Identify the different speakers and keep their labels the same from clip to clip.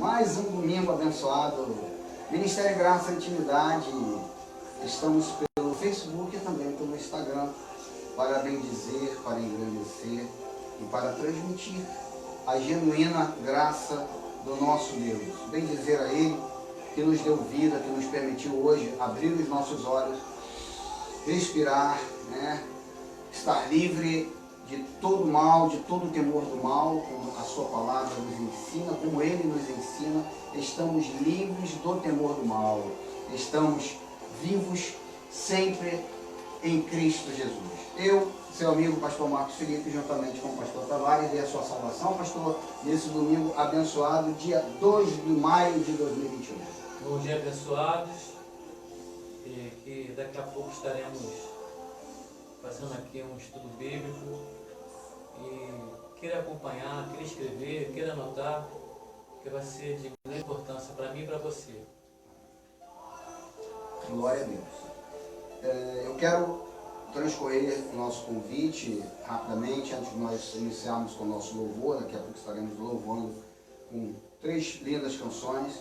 Speaker 1: Mais um domingo abençoado. Ministério Graça e Intimidade. Estamos pelo Facebook e também pelo Instagram para bendizer, para engrandecer e para transmitir a genuína graça do nosso Deus. Bendizer a Ele que nos deu vida, que nos permitiu hoje abrir os nossos olhos, respirar, estar livre de todo mal, de todo temor do mal, como a sua palavra nos ensina, como Ele nos ensina. Estamos livres do temor do mal. Estamos vivos sempre em Cristo Jesus. Eu, seu amigo pastor Marcos Felipe, juntamente com o pastor Tavares, e a sua salvação, pastor, nesse domingo abençoado, dia 2 de maio de 2021.
Speaker 2: Bom dia, abençoados, que daqui a pouco estaremos fazendo aqui um estudo bíblico, e queira acompanhar, queira escrever, queira anotar, que vai ser de grande importância para mim e para você.
Speaker 1: Glória a Deus. Eu quero transcorrer o nosso convite rapidamente, antes de nós iniciarmos com o nosso louvor. Daqui a pouco estaremos louvando com 3 lindas canções.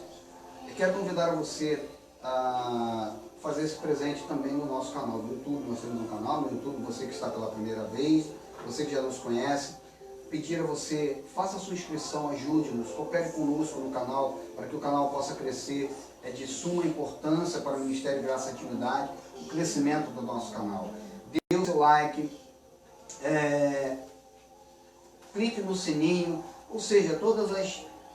Speaker 1: Eu quero convidar você a fazer esse presente também no nosso canal do YouTube. Nós temos um canal no YouTube, você que está pela primeira vez, você que já nos conhece, pedir a você, faça a sua inscrição, ajude-nos, coopere conosco no canal, para que o canal possa crescer. É de suma importância para o Ministério Graça e Intimidade, o crescimento do nosso canal. Dê o seu like, clique no sininho, ou seja, todas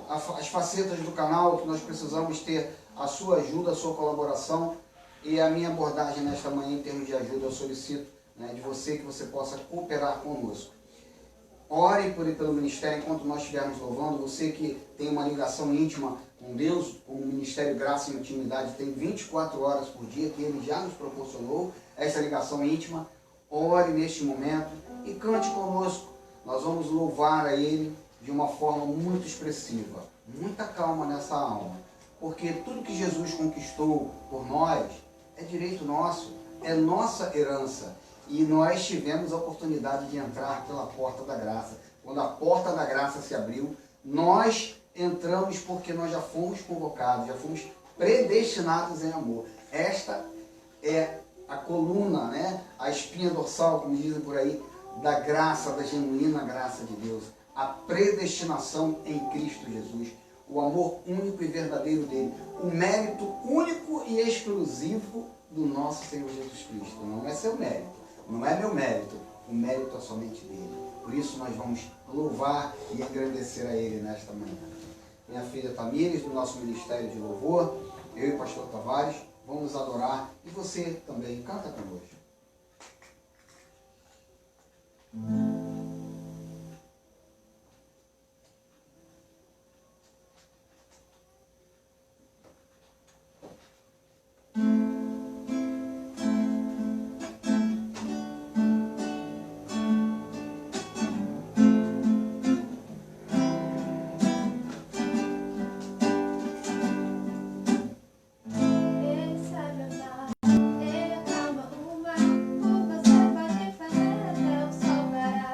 Speaker 1: as facetas do canal que nós precisamos ter a sua ajuda, a sua colaboração. E a minha abordagem nesta manhã em termos de ajuda, eu solicito de você que você possa cooperar conosco. Ore pelo ministério enquanto nós estivermos louvando. Você que tem uma ligação íntima com Deus, com o Ministério Graça e Intimidade, tem 24 horas por dia que Ele já nos proporcionou essa ligação íntima. Ore neste momento e cante conosco. Nós vamos louvar a Ele de uma forma muito expressiva. Muita calma nessa alma, porque tudo que Jesus conquistou por nós é direito nosso, é nossa herança. E nós tivemos a oportunidade de entrar pela porta da graça. Quando a porta da graça se abriu, nós entramos porque nós já fomos convocados, já fomos predestinados em amor. Esta é a coluna, a espinha dorsal, como dizem por aí, da graça, da genuína graça de Deus. A predestinação em Cristo Jesus. O amor único e verdadeiro dele. O mérito único e exclusivo do nosso Senhor Jesus Cristo. Não é seu mérito, não é meu mérito. O mérito é somente dele. Por isso nós vamos louvar e agradecer a Ele nesta manhã. Minha filha Tamires, do nosso Ministério de Louvor, eu e o pastor Tavares, vamos adorar. E você também, canta conosco.
Speaker 3: Ele acalma o mar, por você pode fazer até o sol parar.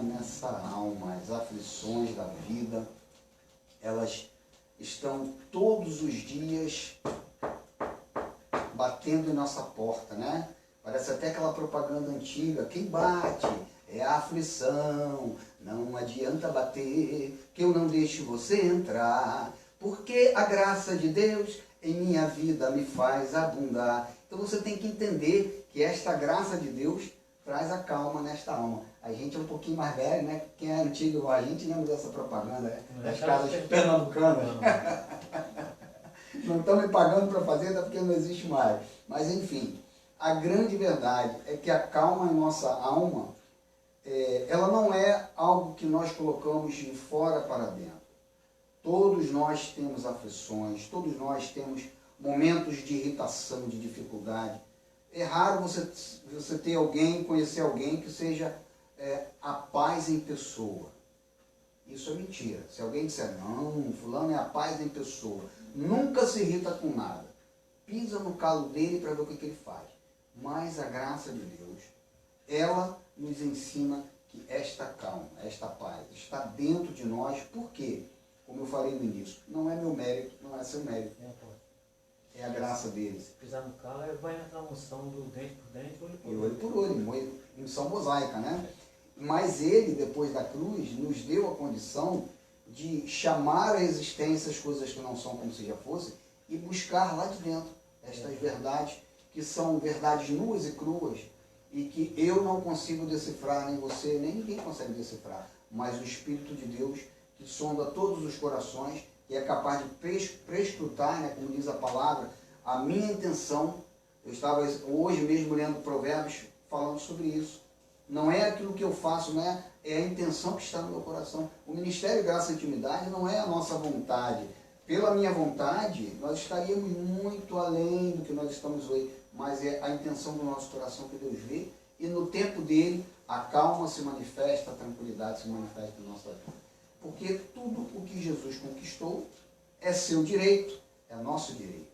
Speaker 1: nessa alma. As aflições da vida, elas estão todos os dias batendo em nossa porta, né? Parece até aquela propaganda antiga, quem bate é a aflição, não adianta bater, que eu não deixo você entrar, porque a graça de Deus em minha vida me faz abundar. Então você tem que entender que esta graça de Deus traz a calma nesta alma. A gente é um pouquinho mais velho, né? Quem é antigo igual a gente lembra dessa propaganda, né? Das casas pernambucanas. Não estão me pagando para fazer, até porque não existe mais. Mas enfim, a grande verdade é que a calma em nossa alma, ela não é algo que nós colocamos de fora para dentro. Todos nós temos aflições, todos nós temos momentos de irritação, de dificuldade. É raro você ter alguém, conhecer alguém que seja a paz em pessoa. Isso é mentira. Se alguém disser, não, fulano é a paz em pessoa, nunca se irrita com nada. Pisa no calo dele para ver o que ele faz. Mas a graça de Deus, ela nos ensina que esta calma, esta paz, está dentro de nós. Por quê? Como eu falei no início, não é meu mérito, não é seu mérito. É a graça dele.
Speaker 2: Se pisar no calo, vai entrar a unção do dente por dente, olho por
Speaker 1: E
Speaker 2: olho.
Speaker 1: olho por olho, unção mosaica, né? Mas ele, depois da cruz, nos deu a condição de chamar à existência as coisas que não são como se já fossem e buscar lá de dentro estas verdades, que são verdades nuas e cruas, e que eu não consigo decifrar, nem você, nem ninguém consegue decifrar, mas o Espírito de Deus, que sonda todos os corações, e é capaz de prescrutar, né, como diz a palavra, a minha intenção. Eu estava hoje mesmo lendo Provérbios falando sobre isso. Não é aquilo que eu faço, né? É a intenção que está no meu coração. O Ministério Graça e Intimidade não é a nossa vontade. Pela minha vontade, nós estaríamos muito além do que nós estamos hoje, mas é a intenção do nosso coração que Deus vê, e no tempo dele, a calma se manifesta, a tranquilidade se manifesta em nossa vida. Porque tudo o que Jesus conquistou é seu direito, é nosso direito.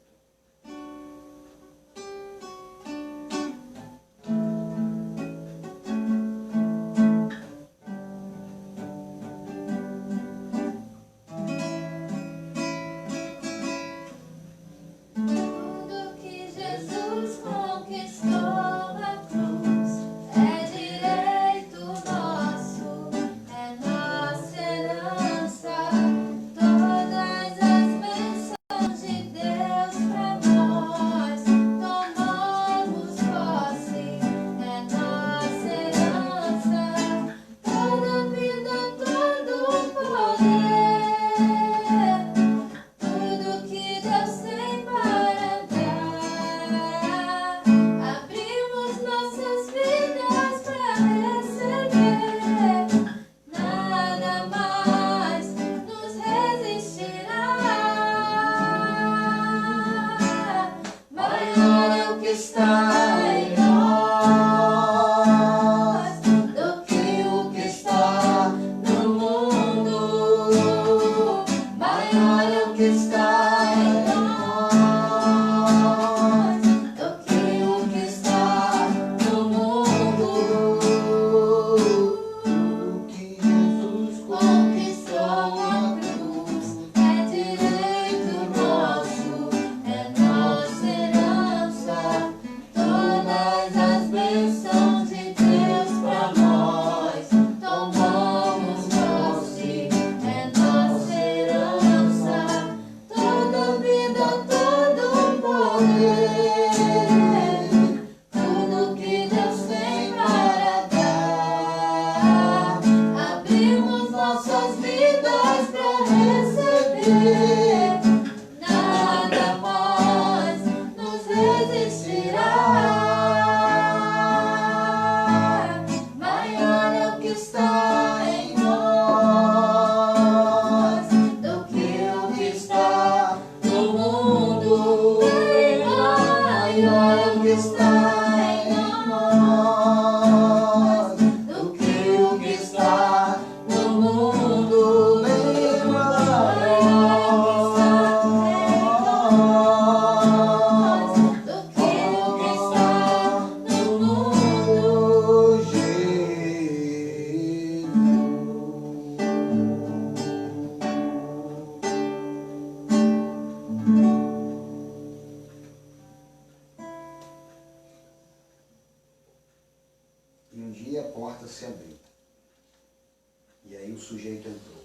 Speaker 1: E aí o sujeito entrou.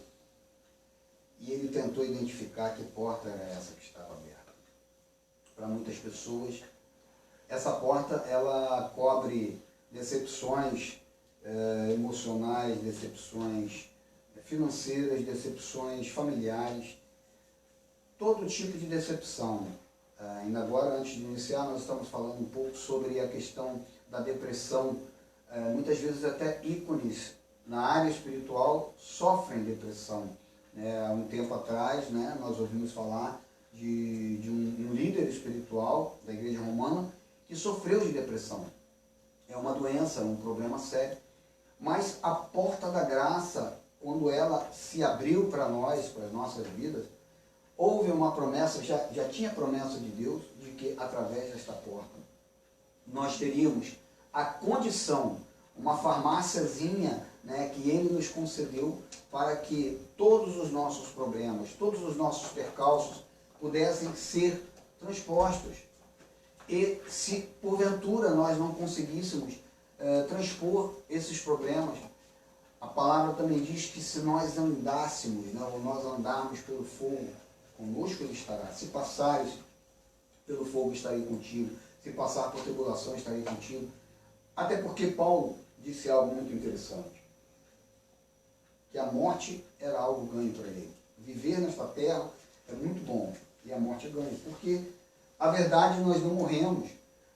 Speaker 1: E ele tentou identificar que porta era essa que estava aberta. Para muitas pessoas, essa porta ela cobre decepções emocionais, decepções financeiras, decepções familiares, todo tipo de decepção. Ainda agora, antes de iniciar, nós estamos falando um pouco sobre a questão da depressão. Muitas vezes até ícones na área espiritual sofrem depressão. Há um tempo atrás, nós ouvimos falar de um líder espiritual da Igreja Romana que sofreu de depressão. É uma doença, um problema sério. Mas a porta da graça, quando ela se abriu para nós, para as nossas vidas, houve uma promessa, já tinha promessa de Deus, de que através desta porta nós teríamos a condição, uma farmáciazinha que Ele nos concedeu para que todos os nossos problemas, todos os nossos percalços pudessem ser transpostos. E se porventura nós não conseguíssemos transpor esses problemas, a palavra também diz que se nós andássemos, ou nós andarmos pelo fogo, conosco Ele estará. Se passares pelo fogo, estarei contigo. Se passar por tribulação, estarei contigo. Até porque Paulo disse algo muito interessante, que a morte era algo ganho para ele. Viver nesta terra é muito bom, e a morte é ganho, porque a verdade, nós não morremos,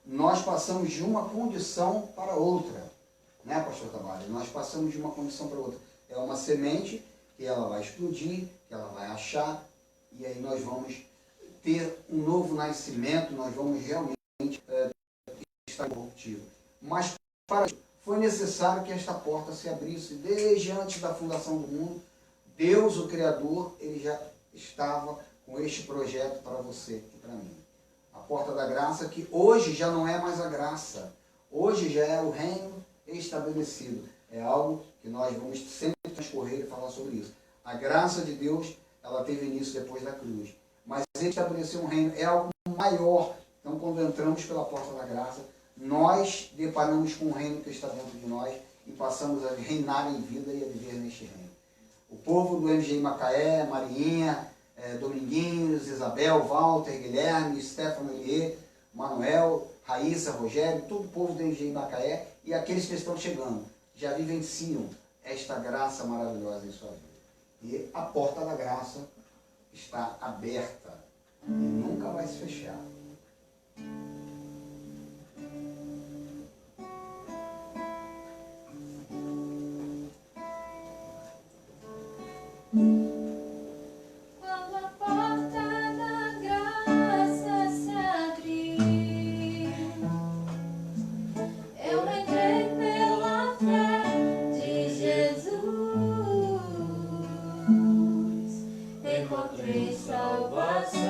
Speaker 1: nós passamos de uma condição para outra, pastor Tavares? Nós passamos de uma condição para outra. É uma semente que ela vai explodir, que ela vai achar, e aí nós vamos ter um novo nascimento, nós vamos realmente estar corruptível. Mas para isso, foi necessário que esta porta se abrisse desde antes da fundação do mundo. Deus, o Criador, Ele já estava com este projeto para você e para mim. A porta da graça, que hoje já não é mais a graça, hoje já é o reino estabelecido. É algo que nós vamos sempre transcorrer e falar sobre isso. A graça de Deus, ela teve início depois da cruz, mas Ele estabeleceu um reino, é algo maior. Então, quando entramos pela porta da graça, nós deparamos com o reino que está dentro de nós e passamos a reinar em vida e a viver neste reino. O povo do MGI Macaé, Marinha, Dominguinhos, Isabel, Walter, Guilherme, Stefano Eliê, Manuel, Raíssa, Rogério, todo o povo do MGI Macaé e aqueles que estão chegando, já vivenciam esta graça maravilhosa em sua vida. E a porta da graça está aberta e nunca vai se fechar.
Speaker 3: Quando a porta da graça se abriu, eu entrei pela fé de Jesus, encontrei salvação,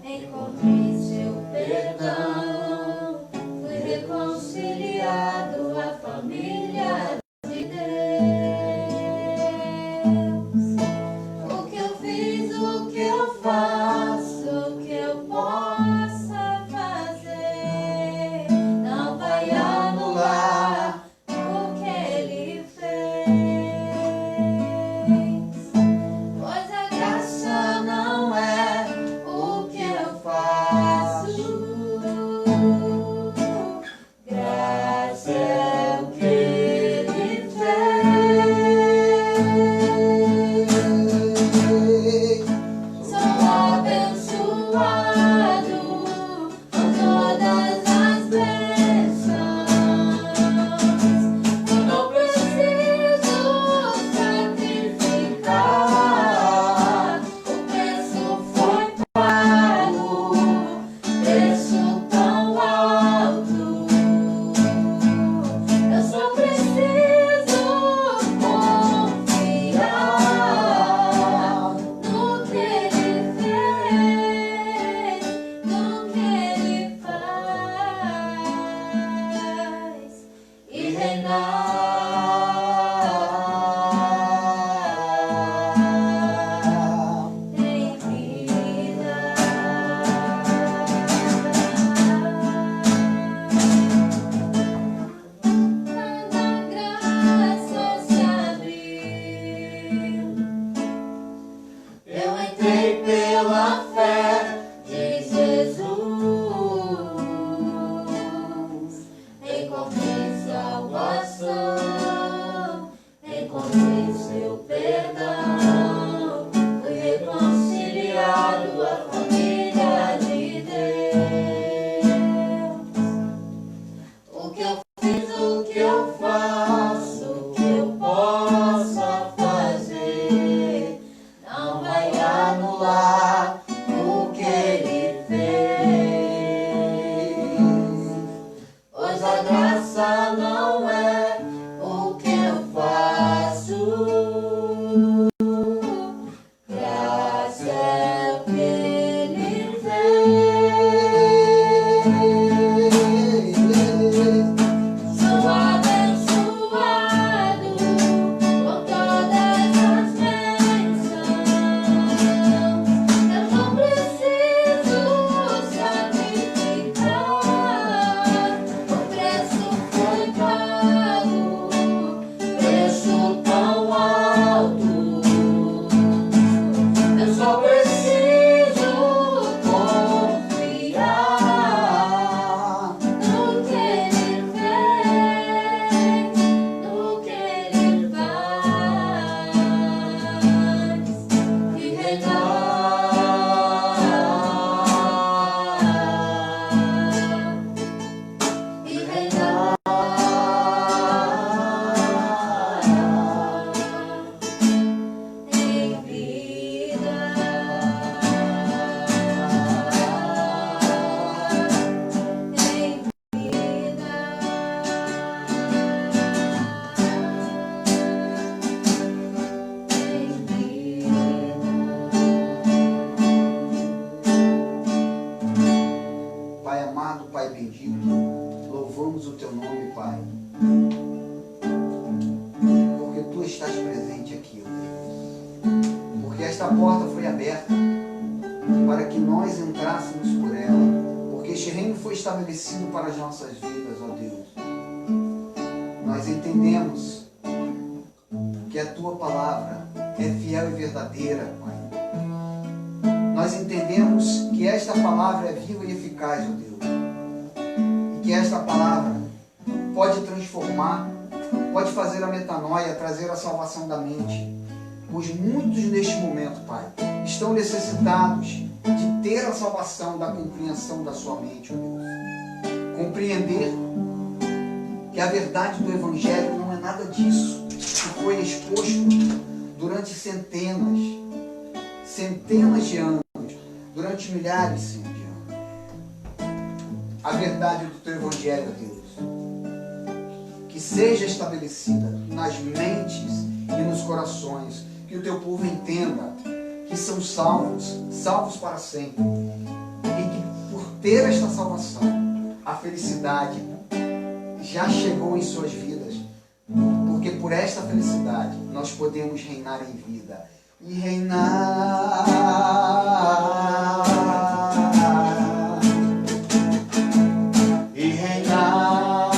Speaker 3: encontrei seu perdão, fui reconciliado à família de Deus. em seu perdão, fui reconciliado à família de Deus. O que eu fiz, o que eu faço, o que eu possa fazer, não vai anular o que Ele fez. Pois a graça não é o que eu faço, graça é o que Ele fez. Sou abençoado com todas as bênçãos. Eu não preciso sacrificar. O preço foi pago, preço tão alto. Eu só preciso confiar no que Ele fez, no que Ele faz, e reinar, e reinar em vida, em vida.
Speaker 1: Pai amado, Pai bendito, louvamos o Teu nome, Pai. Porque Tu estás presente aqui, ó Deus. Porque esta porta foi aberta para que nós entrássemos por ela. Porque este reino foi estabelecido para as nossas vidas, ó Deus. Nós entendemos que a Tua palavra é fiel e verdadeira, Pai. Nós entendemos que esta palavra é viva e eficaz, ó Deus. E que esta palavra pode transformar, pode fazer a metanoia, trazer a salvação da mente. Pois muitos neste momento, Pai, estão necessitados de ter a salvação da compreensão da sua mente, ó Deus. Compreender que a verdade do Evangelho não é nada disso que foi exposto durante centenas de anos, durante milhares, Senhor, de anos. A verdade do Teu Evangelho, Deus, que seja estabelecida nas mentes e nos corações, que o Teu povo entenda que são salvos para sempre, e que por ter esta salvação, a felicidade já chegou em suas vidas, porque por esta felicidade nós podemos reinar em vida e reinar e reinar.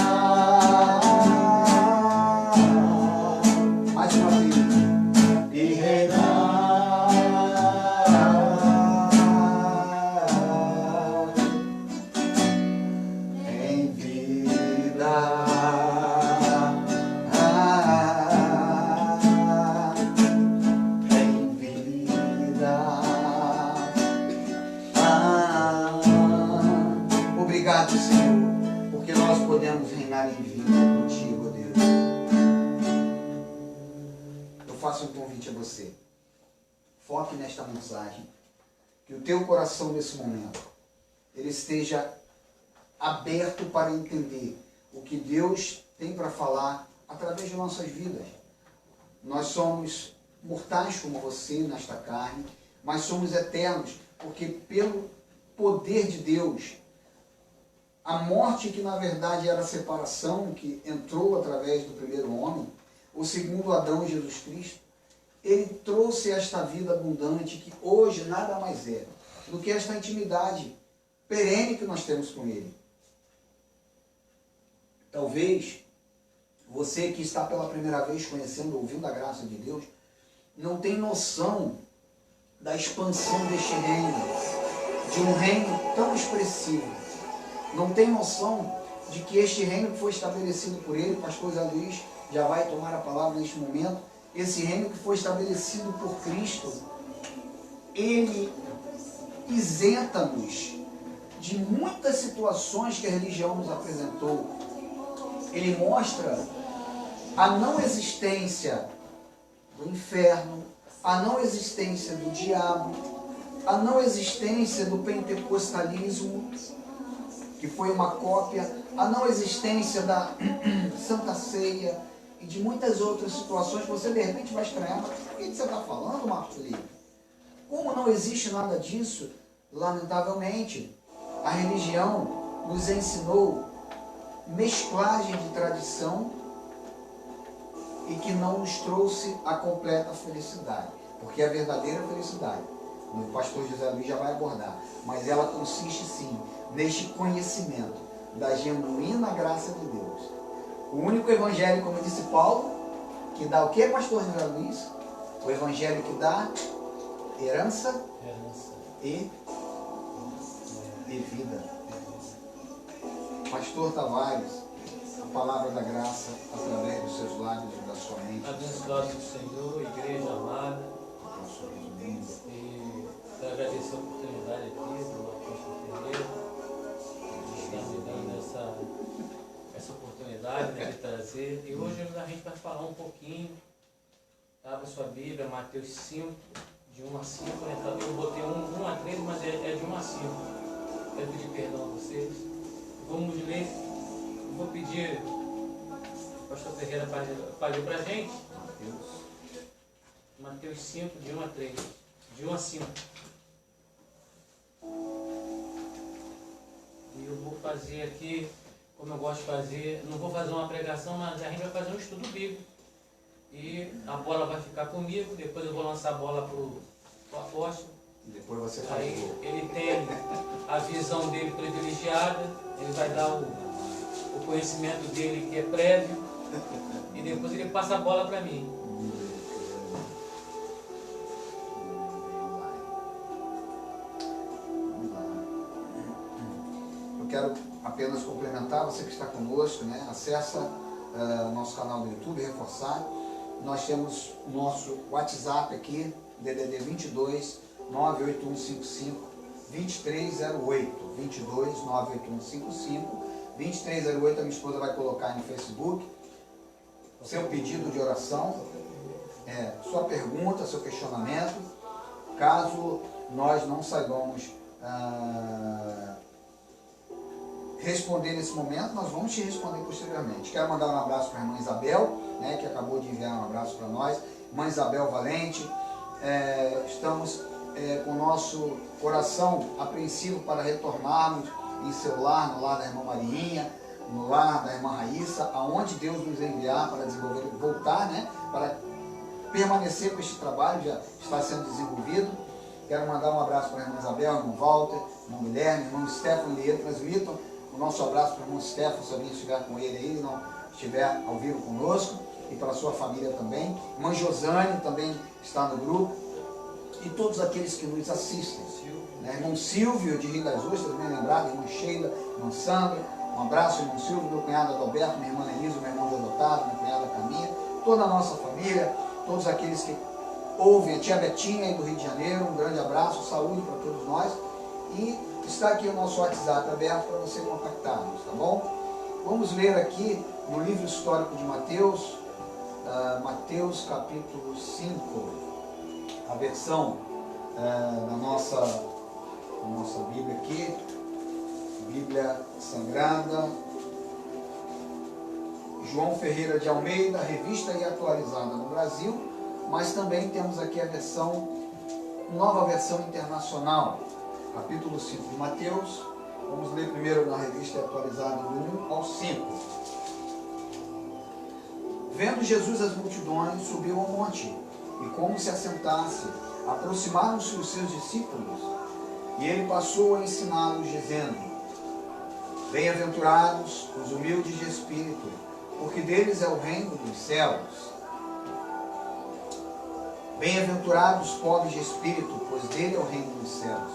Speaker 1: Mais uma vez, e reinar em vida. Obrigado, Senhor, porque nós podemos reinar em vida contigo, ó Deus. Eu faço um convite a você. Foque nesta mensagem. Que o teu coração nesse momento, ele esteja aberto para entender o que Deus tem para falar através de nossas vidas. Nós somos mortais como você nesta carne, mas somos eternos, porque pelo poder de Deus, a morte que na verdade era a separação, que entrou através do primeiro homem, o segundo Adão, Jesus Cristo, ele trouxe esta vida abundante que hoje nada mais é do que esta intimidade perene que nós temos com Ele. Talvez você que está pela primeira vez conhecendo, ouvindo a graça de Deus, não tem noção da expansão deste reino, de um reino tão expressivo. Não tem noção de que este reino que foi estabelecido por Ele, o pastor Zé Luiz já vai tomar a palavra neste momento, esse reino que foi estabelecido por Cristo, ele isenta-nos de muitas situações que a religião nos apresentou. Ele mostra a não existência do inferno, a não existência do diabo, a não existência do pentecostalismo, que foi uma cópia, a não existência da Santa Ceia e de muitas outras situações que você de repente vai estranhar. Mas por que você está falando, Marcos Felipe? Como não existe nada disso, lamentavelmente, a religião nos ensinou mesclagem de tradição e que não nos trouxe a completa felicidade. Porque a verdadeira felicidade, o pastor José Luiz já vai abordar, mas ela consiste sim neste conhecimento da genuína graça de Deus. O único evangelho, como disse Paulo, que dá o que, pastor José Luiz? O evangelho que dá herança e vida. Pastor Tavares, a palavra da graça através dos seus lábios e da sua mente.
Speaker 2: Abençoado do Senhor, igreja amada. E quero agradecer a oportunidade aqui do apóstolo Ferreira de estar me dando essa oportunidade, né, de trazer. E hoje a gente vai falar um pouquinho. Abra sua Bíblia, Mateus 5, de 1 a 5. Né? Eu botei 1 a 3, mas é de 1 a 5. Quero pedir perdão a vocês. Vamos ler. Eu vou pedir o pastor Ferreira para ler para a gente. Mateus 5, de 1 a 3. De 1 a 5. E eu vou fazer aqui, como eu gosto de fazer, não vou fazer uma pregação, mas a gente vai fazer um estudo bíblico. E a bola vai ficar comigo, depois eu vou lançar a bola para o apóstolo.
Speaker 1: E depois você faz
Speaker 2: aí ele tem a visão dele privilegiada, ele vai dar o conhecimento dele que é prévio, e depois ele passa a bola para mim.
Speaker 1: Eu quero apenas complementar, você que está conosco, né? Acessa o nosso canal do YouTube, reforçar. Nós temos o nosso WhatsApp aqui, DDD 22 98155 2308, 22 98155 2308. A minha esposa vai colocar no Facebook seu pedido de oração, sua pergunta, seu questionamento. Caso nós não saibamos responder nesse momento, nós vamos te responder posteriormente. Quero mandar um abraço para a irmã Isabel, né, que acabou de enviar um abraço para nós. Irmã Isabel Valente, estamos com o nosso coração apreensivo para retornarmos em seu lar, no lar da irmã Marinha, no lar da irmã Raíssa, aonde Deus nos enviar para desenvolver, voltar, né, para permanecer com este trabalho, já está sendo desenvolvido. Quero mandar um abraço para a irmã Isabel, irmão Walter, irmão Guilherme, irmão Stefano e ele transmitam o nosso abraço para o irmão Stefano, se alguém estiver com ele aí, não estiver ao vivo conosco, e para a sua família também. Irmã Josane também está no grupo, e todos aqueles que nos assistem. Né? Irmão Silvio de Rio das Ostras, bem lembrado, irmã Sheila, irmã Sandra, um abraço, irmão Silvio, meu cunhado Adalberto, minha irmã Elisa, meu irmão Adotado, minha cunhada Caminha, toda a nossa família, todos aqueles que ouvem, a tia Betinha aí do Rio de Janeiro, um grande abraço, saúde para todos nós. E está aqui o nosso WhatsApp aberto para você contactar-nos, tá bom? Vamos ler aqui no livro histórico de Mateus, Mateus capítulo 5, a versão da nossa Bíblia aqui, Bíblia Sagrada, João Ferreira de Almeida, revista e atualizada no Brasil, mas também temos aqui a versão, nova versão internacional, capítulo 5 de Mateus. Vamos ler primeiro na revista atualizada do 1 ao 5. Vendo Jesus as multidões, subiu ao monte, e como se assentasse, aproximaram-se os seus discípulos, e ele passou a ensiná-los, dizendo: Bem-aventurados os humildes de espírito, porque deles é o reino dos céus. Bem-aventurados os pobres de espírito, pois dele é o reino dos céus.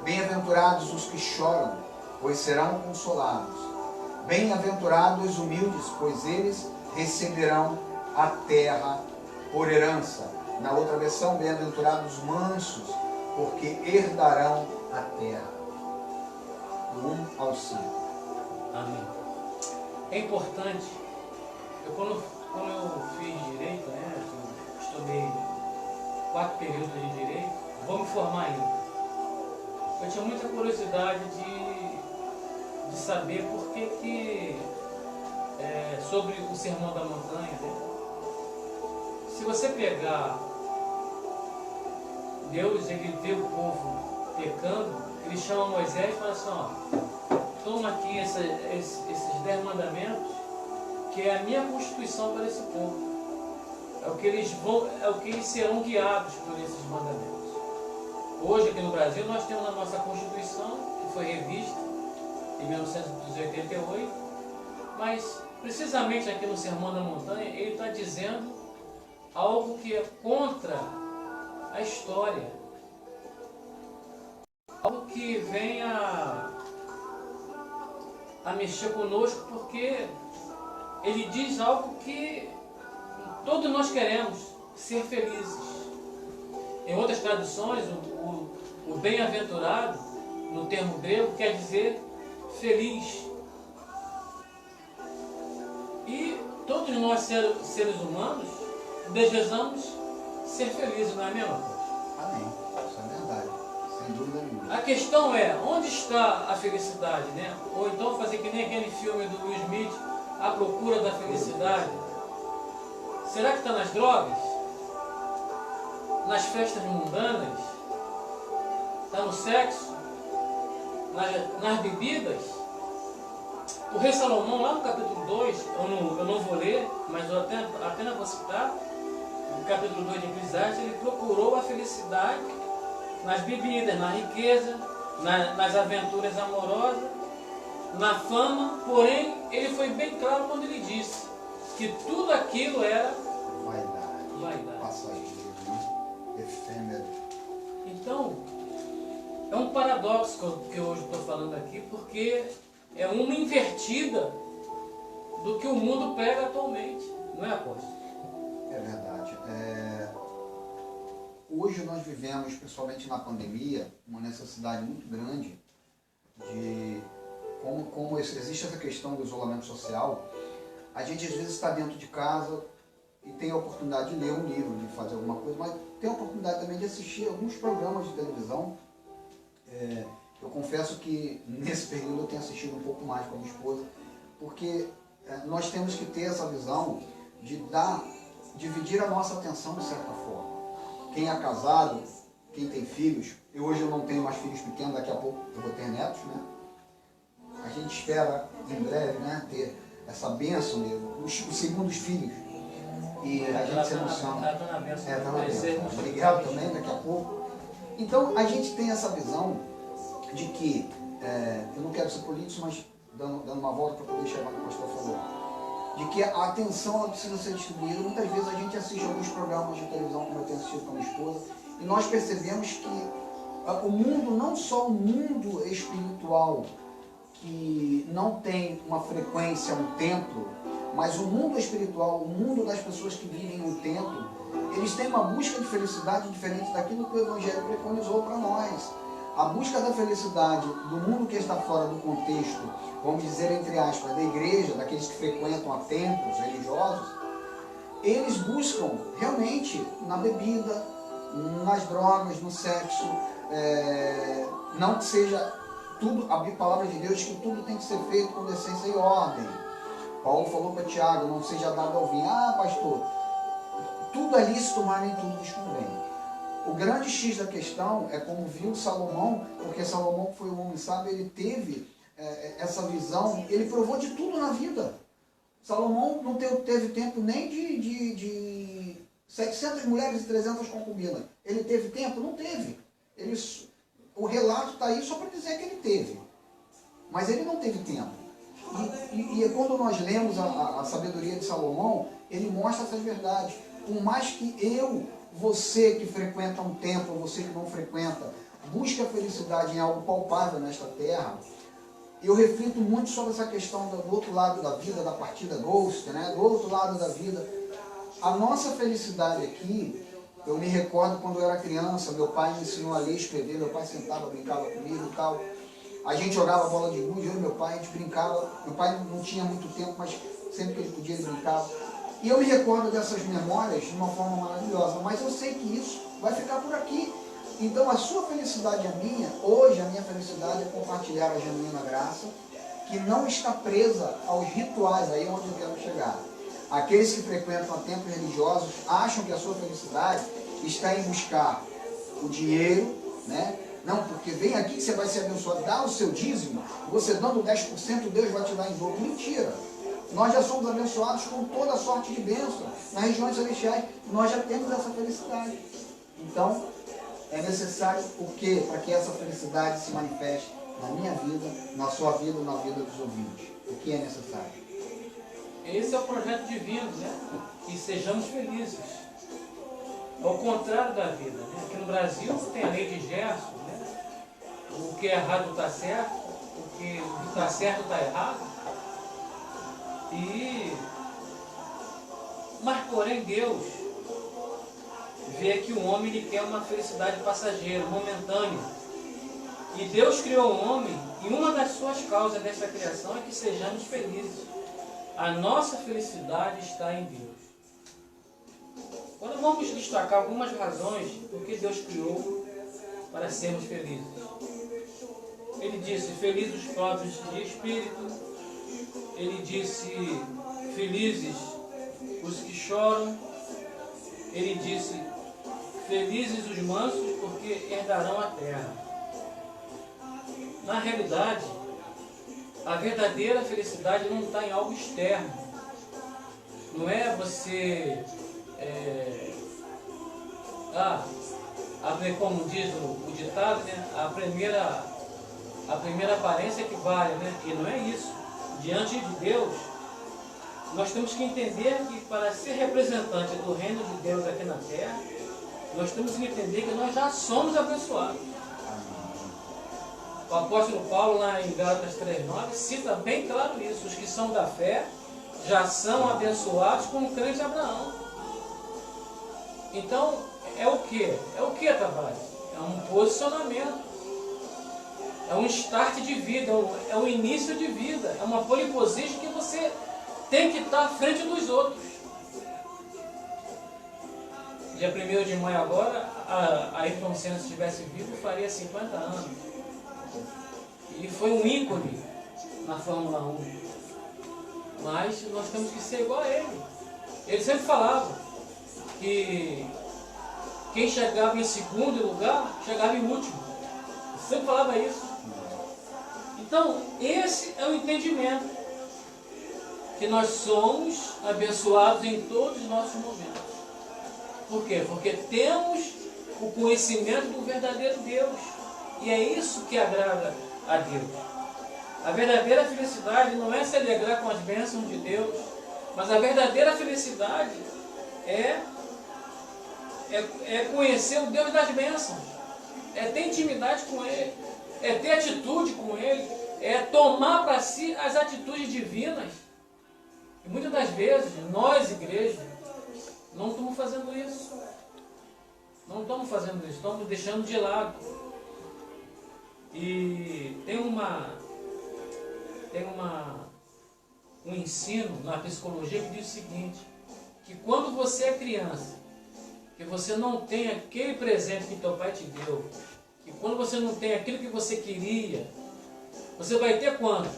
Speaker 1: Bem-aventurados os que choram, pois serão consolados. Bem-aventurados os humildes, pois eles receberão a terra por herança. Na outra versão, bem-aventurados mansos, porque herdarão a terra. Do 1 ao 5.
Speaker 2: Amém. É importante, quando eu fiz direito, né, eu estudei 4 períodos de direito, vou me formar ainda. Eu tinha muita curiosidade de saber por que sobre o Sermão da Montanha, né? Se você pegar Deus, ele vê o povo pecando, ele chama Moisés e fala assim, ó, toma aqui esses 10 mandamentos, que é a minha constituição para esse povo. É o que eles serão guiados por esses mandamentos. Hoje, aqui no Brasil, nós temos a nossa Constituição, que foi revista em 1988, mas, precisamente aqui no Sermão da Montanha, ele está dizendo algo que é contra a história. Algo que vem a mexer conosco, porque ele diz algo que todos nós queremos, ser felizes. Em outras traduções, o bem-aventurado, no termo grego, quer dizer feliz. E todos nós, seres humanos, desejamos ser felizes, não é mesmo?
Speaker 1: Amém. Isso é verdade. Sem dúvida nenhuma.
Speaker 2: A questão é, onde está a felicidade, né? Ou então fazer que nem aquele filme do Will Smith, A Procura da Felicidade. Será que está nas drogas? Nas festas mundanas? Está no sexo? Nas bebidas? O rei Salomão, lá no capítulo 2, eu não vou ler, mas eu apenas vou citar, no capítulo 2 de Eclesiastes, ele procurou a felicidade nas bebidas, na riqueza, nas aventuras amorosas, na fama, porém, ele foi bem claro quando ele disse que tudo aquilo era vaidade.
Speaker 1: Passageiro, né? Efêmero.
Speaker 2: Então, é um paradoxo que eu hoje estou falando aqui, porque é uma invertida do que o mundo prega atualmente, não é, apóstolo?
Speaker 1: É verdade. Hoje nós vivemos, principalmente na pandemia, uma necessidade muito grande de, como existe essa questão do isolamento social, a gente às vezes está dentro de casa e tem a oportunidade de ler um livro, de fazer alguma coisa, mas tem a oportunidade também de assistir alguns programas de televisão. Eu confesso que nesse período eu tenho assistido um pouco mais com a minha esposa, porque nós temos que ter essa visão de dividir a nossa atenção de certa forma. Quem é casado, quem tem filhos, hoje eu não tenho mais filhos pequenos, daqui a pouco eu vou ter netos, né? A gente espera em breve, né, ter essa bênção mesmo, os segundos filhos. E a gente se emociona.
Speaker 2: Está na bênção.
Speaker 1: Obrigado também, daqui a pouco. Então a gente tem essa visão de que, eu não quero ser político, mas dando uma volta para poder chegar no que o pastor falou, de que a atenção ela precisa ser distribuída. Muitas vezes a gente assiste alguns programas de televisão, como eu tenho assistido com a minha esposa, e nós percebemos que o mundo, não só o mundo espiritual, que não tem uma frequência, um templo, mas o mundo espiritual, o mundo das pessoas que vivem em um templo, eles têm uma busca de felicidade diferente daquilo que o Evangelho preconizou para nós. A busca da felicidade do mundo que está fora do contexto, vamos dizer entre aspas, da igreja, daqueles que frequentam a templos religiosos, eles buscam realmente na bebida, nas drogas, no sexo, não que seja tudo, a palavra de Deus diz que tudo tem que ser feito com decência e ordem. Paulo falou para Tiago, não seja dado ao vinho. Ah, pastor, tudo é lícito, mas nem tudo vos convém. O grande X da questão é como viu Salomão, porque Salomão foi um homem sábio, ele teve essa visão, ele provou de tudo na vida. Salomão não teve tempo nem de 700 mulheres e 300 concubinas. Ele teve tempo? Não teve. O relato está aí só para dizer que ele teve. Mas ele não teve tempo. E quando nós lemos a sabedoria de Salomão, ele mostra essas verdades. Por mais que você que frequenta um templo, você que não frequenta, busca a felicidade em algo palpável nesta terra, eu reflito muito sobre essa questão do outro lado da vida, da partida Ghost, né? Do outro lado da vida. A nossa felicidade aqui, eu me recordo quando eu era criança, meu pai me ensinou a ler e escrever, meu pai sentava, brincava comigo e tal. A gente jogava bola de gude, eu e meu pai, a gente brincava. Meu pai não tinha muito tempo, mas sempre que ele podia, ele brincava. E eu me recordo dessas memórias de uma forma maravilhosa, mas eu sei que isso vai ficar por aqui. Então a sua felicidade é minha, hoje a minha felicidade é compartilhar a genuína graça, que não está presa aos rituais, aí é onde eu quero chegar. Aqueles que frequentam templos religiosos acham que a sua felicidade está em buscar o dinheiro, né? Não, porque vem aqui que você vai ser abençoado, dá o seu dízimo, você dando 10%, Deus vai te dar em dobro. Mentira! Nós já somos abençoados com toda sorte de bênção nas regiões celestiais, nós já temos essa felicidade. Então, é necessário o quê? Para que essa felicidade se manifeste na minha vida, na sua vida, na vida dos ouvintes. O que é necessário?
Speaker 2: Esse é o projeto divino, né? Que sejamos felizes. Ao contrário da vida, né? Aqui no Brasil tem a lei de Gerson, né? O que é errado está certo, o que está certo está errado. Mas porém Deus vê que o homem ele quer uma felicidade passageira, momentânea. E Deus criou o homem e uma das suas causas dessa criação é que sejamos felizes. A nossa felicidade está em Deus. Agora vamos destacar algumas razões por que Deus criou para sermos felizes. Ele disse, felizes os pobres de espírito. Ele disse, felizes os que choram. Ele disse, felizes os mansos, porque herdarão a terra. Na realidade, a verdadeira felicidade não está em algo externo. Não é você, como diz o ditado, né? A primeira aparência que vale, né? E não é isso. Diante de Deus, nós temos que entender que para ser representante do reino de Deus aqui na terra, nós temos que entender que nós já somos abençoados. O apóstolo Paulo, lá em Gálatas 3,9, cita bem claro isso. Os que são da fé já são abençoados como o crente Abraão. Então, é o que? É o que, Tavares? É um posicionamento. É um start de vida, é um início de vida. É uma pole position que você tem que estar à frente dos outros. Dia 1º de maio agora, a Ayrton Senna, se estivesse vivo, faria 50 anos. E foi um ícone na Fórmula 1. Mas nós temos que ser igual a ele. Ele sempre falava que quem chegava em segundo lugar, chegava em último. Ele sempre falava isso. Então, esse é o entendimento. Que nós somos abençoados em todos os nossos momentos. Por quê? Porque temos o conhecimento do verdadeiro Deus. E é isso que agrada a Deus. A verdadeira felicidade não é se alegrar com as bênçãos de Deus, mas a verdadeira felicidade é conhecer o Deus das bênçãos, é ter intimidade com Ele, é ter atitude com Ele, é tomar para si as atitudes divinas. E muitas das vezes, nós, igreja, não estamos fazendo isso. Não estamos fazendo isso, estamos deixando de lado. E tem um ensino na psicologia que diz o seguinte, que quando você é criança, que você não tem aquele presente que teu pai te deu, que quando você não tem aquilo que você queria, você vai ter quando?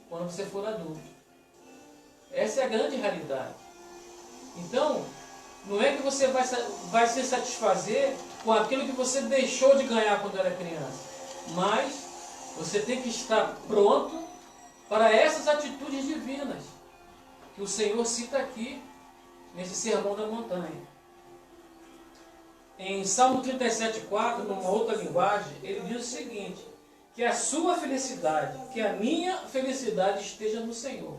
Speaker 2: Quando você for adulto. Essa é a grande realidade. Então, não é que você vai se satisfazer com aquilo que você deixou de ganhar quando era criança, mas você tem que estar pronto para essas atitudes divinas que o Senhor cita aqui nesse Sermão da Montanha. Em Salmo 37,4, numa outra linguagem, ele diz o seguinte, que a sua felicidade, que a minha felicidade esteja no Senhor,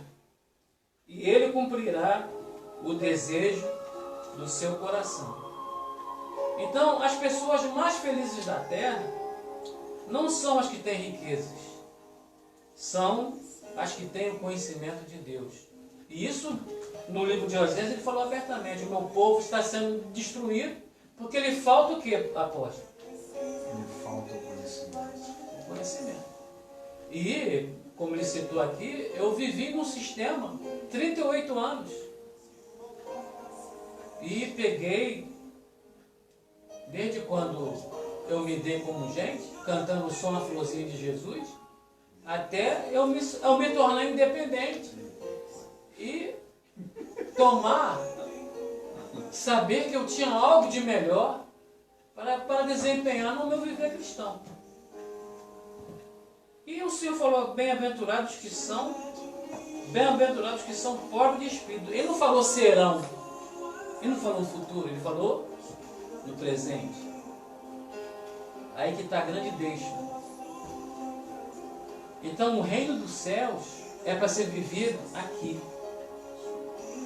Speaker 2: e Ele cumprirá o desejo do seu coração. Então, as pessoas mais felizes da terra não são as que têm riquezas, são as que têm o conhecimento de Deus. E isso no livro de Osés, ele falou abertamente, o meu povo está sendo destruído, porque lhe falta o que, apóstolo?
Speaker 1: Lhe falta o conhecimento.
Speaker 2: O conhecimento. E, como ele citou aqui, eu vivi num sistema 38 anos. E peguei, desde quando eu me dei como gente, cantando o som a florzinha de Jesus, até eu me tornar independente. E saber que eu tinha algo de melhor para desempenhar no meu viver cristão. E o Senhor falou, bem-aventurados que são pobres de espírito. Ele não falou serão, ele não falou no futuro, ele falou no presente. Aí que está a grande deixa. Então o reino dos céus é para ser vivido aqui.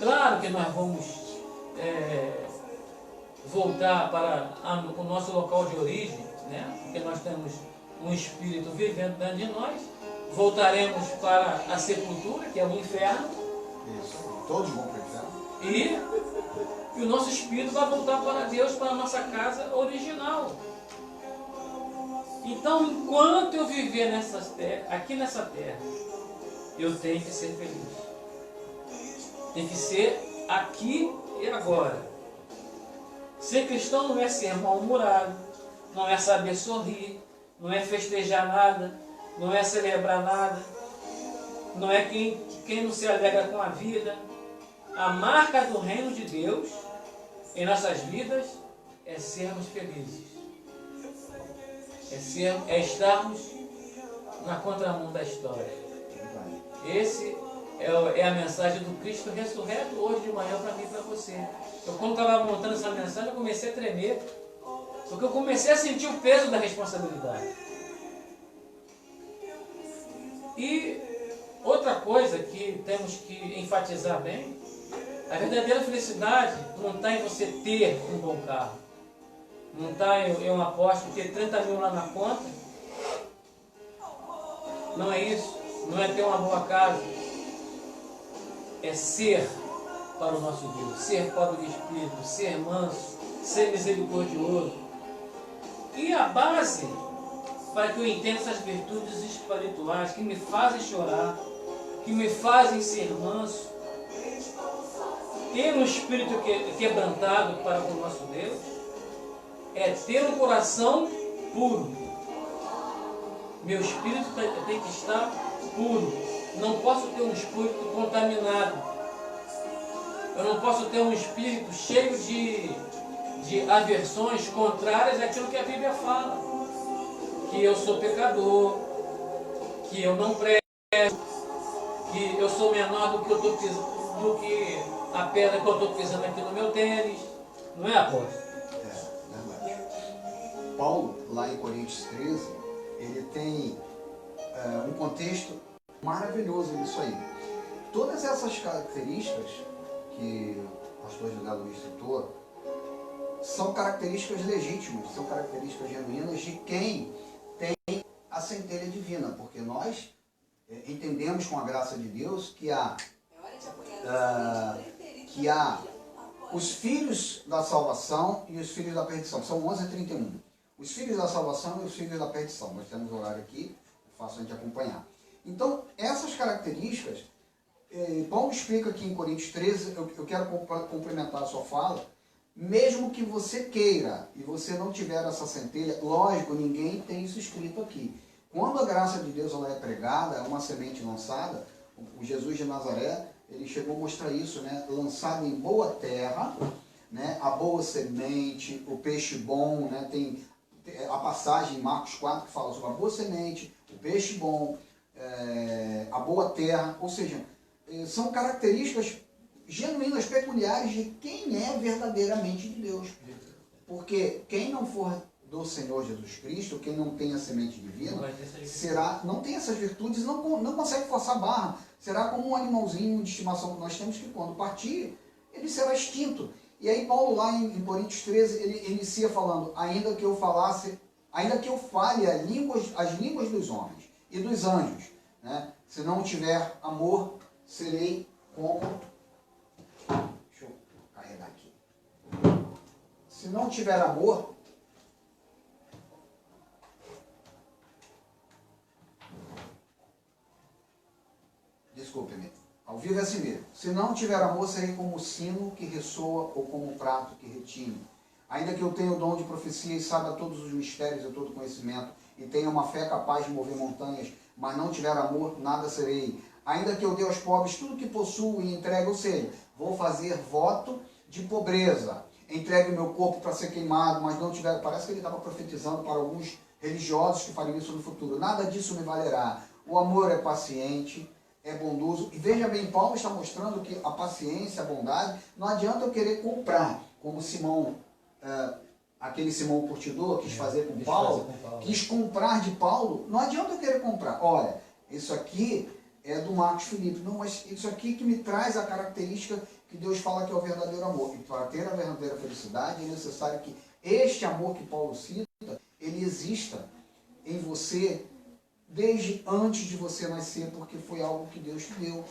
Speaker 2: Claro que nós vamos voltar para o nosso local de origem, né? Porque nós temos um espírito vivendo dentro de nós. Voltaremos para a sepultura, que é o inferno.
Speaker 1: Isso. Todos vão para o inferno.
Speaker 2: E o nosso espírito vai voltar para Deus, para a nossa casa original. Então, enquanto eu viver aqui nessa terra, eu tenho que ser feliz. Tem que ser aqui e agora. Ser cristão não é ser mal-humorado, não é saber sorrir, não é festejar nada, não é celebrar nada, não é quem não se alegra com a vida. A marca do reino de Deus em nossas vidas é sermos felizes. É estarmos na contramão da história. Esse é a mensagem do Cristo ressurreto hoje de manhã para mim e para você. Eu, quando estava montando essa mensagem, eu comecei a tremer, porque eu comecei a sentir o peso da responsabilidade. E outra coisa que temos que enfatizar bem, a verdadeira felicidade não está em você ter um bom carro, não está em um apóstolo ter 30 mil lá na conta, não é isso, não é ter uma boa casa, é ser para o nosso Deus, ser pobre de espírito, ser manso, ser misericordioso. E a base para que eu entenda essas virtudes espirituais que me fazem chorar, que me fazem ser manso, ter um espírito quebrantado para com o nosso Deus, é ter um coração puro. Meu espírito tem que estar puro. Não posso ter um espírito contaminado. Eu não posso ter um espírito cheio de aversões contrárias àquilo que a Bíblia fala. Que eu sou pecador, que eu não presto, que eu sou menor do que a pedra que eu estou pisando aqui no meu tênis. Não é, apóstolo?
Speaker 1: É, verdade. Paulo, lá em Coríntios 13, ele tem um contexto maravilhoso nisso aí. Todas essas características que o pastor José Luiz citou são características legítimas, são características genuínas de quem tem a centelha divina, porque nós entendemos com a graça de Deus que há os filhos da salvação e os filhos da perdição. São 11:31. Os filhos da salvação e os filhos da perdição. Nós temos horário aqui, é fácil a gente acompanhar. Então, essas características, Paulo explica aqui em Coríntios 13, eu quero complementar a sua fala, mesmo que você queira e você não tiver essa centelha, lógico, ninguém tem isso escrito aqui. Quando a graça de Deus ela é pregada, é uma semente lançada, o Jesus de Nazaré, ele chegou a mostrar isso, né? Lançado em boa terra, né? A boa semente, o peixe bom, né? Tem a passagem em Marcos 4 que fala sobre a boa semente, o peixe bom, a boa terra, ou seja, são características genuínas, peculiares de quem é verdadeiramente de Deus. Porque quem não for do Senhor Jesus Cristo, quem não tem a semente divina, não tem essas virtudes, não consegue forçar a barra. Será como um animalzinho de estimação que nós temos, que quando partir, ele será extinto. E aí Paulo lá em Coríntios 13, ele inicia falando, ainda que eu fale as línguas dos homens e dos anjos, né? Se não tiver amor, serei como Se não tiver amor, desculpe-me, ao vivo é assim mesmo. Se não tiver amor, serei como o sino que ressoa ou como o prato que retine. Ainda que eu tenha o dom de profecia e saiba todos os mistérios e todo conhecimento, e tenha uma fé capaz de mover montanhas, mas não tiver amor, nada serei. Ainda que eu dê aos pobres tudo que possuo e entregue, ou seja, vou fazer voto de pobreza. Entregue o meu corpo para ser queimado, mas não tiver... Parece que ele estava profetizando para alguns religiosos que fariam isso no futuro. Nada disso me valerá. O amor é paciente, é bondoso. E veja bem, Paulo está mostrando que a paciência, a bondade, não adianta eu querer comprar, como Simão, aquele Simão Curtidor quis fazer com Paulo, quis comprar de Paulo. Não adianta eu querer comprar. Olha, isso aqui é do Marcos Felipe. Não, mas isso aqui que me traz a característica que Deus fala que é o verdadeiro amor. E para ter a verdadeira felicidade é necessário que este amor que Paulo cita, ele exista em você desde antes de você nascer, porque foi algo que Deus te deu.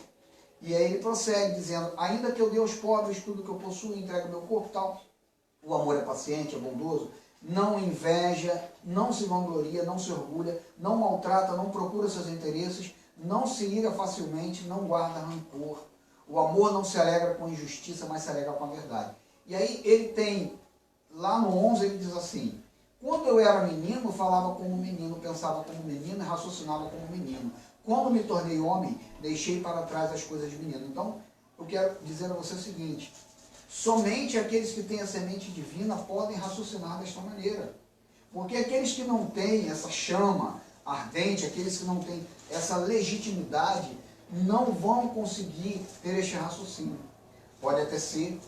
Speaker 1: E aí ele prossegue dizendo, ainda que eu dê aos pobres tudo que eu possuo e entregue o meu corpo e tal, o amor é paciente, é bondoso, não inveja, não se vangloria, não se orgulha, não maltrata, não procura seus interesses, não se ira facilmente, não guarda rancor. O amor não se alegra com injustiça, mas se alegra com a verdade. E aí ele tem, lá no 11 ele diz assim, quando eu era menino, falava como menino, pensava como menino e raciocinava como menino. Quando me tornei homem, deixei para trás as coisas de menino. Então, eu quero dizer a você o seguinte, somente aqueles que têm a semente divina podem raciocinar desta maneira. Porque aqueles que não têm essa chama ardente, aqueles que não têm essa legitimidade, não vão conseguir ter este raciocínio. Pode até ser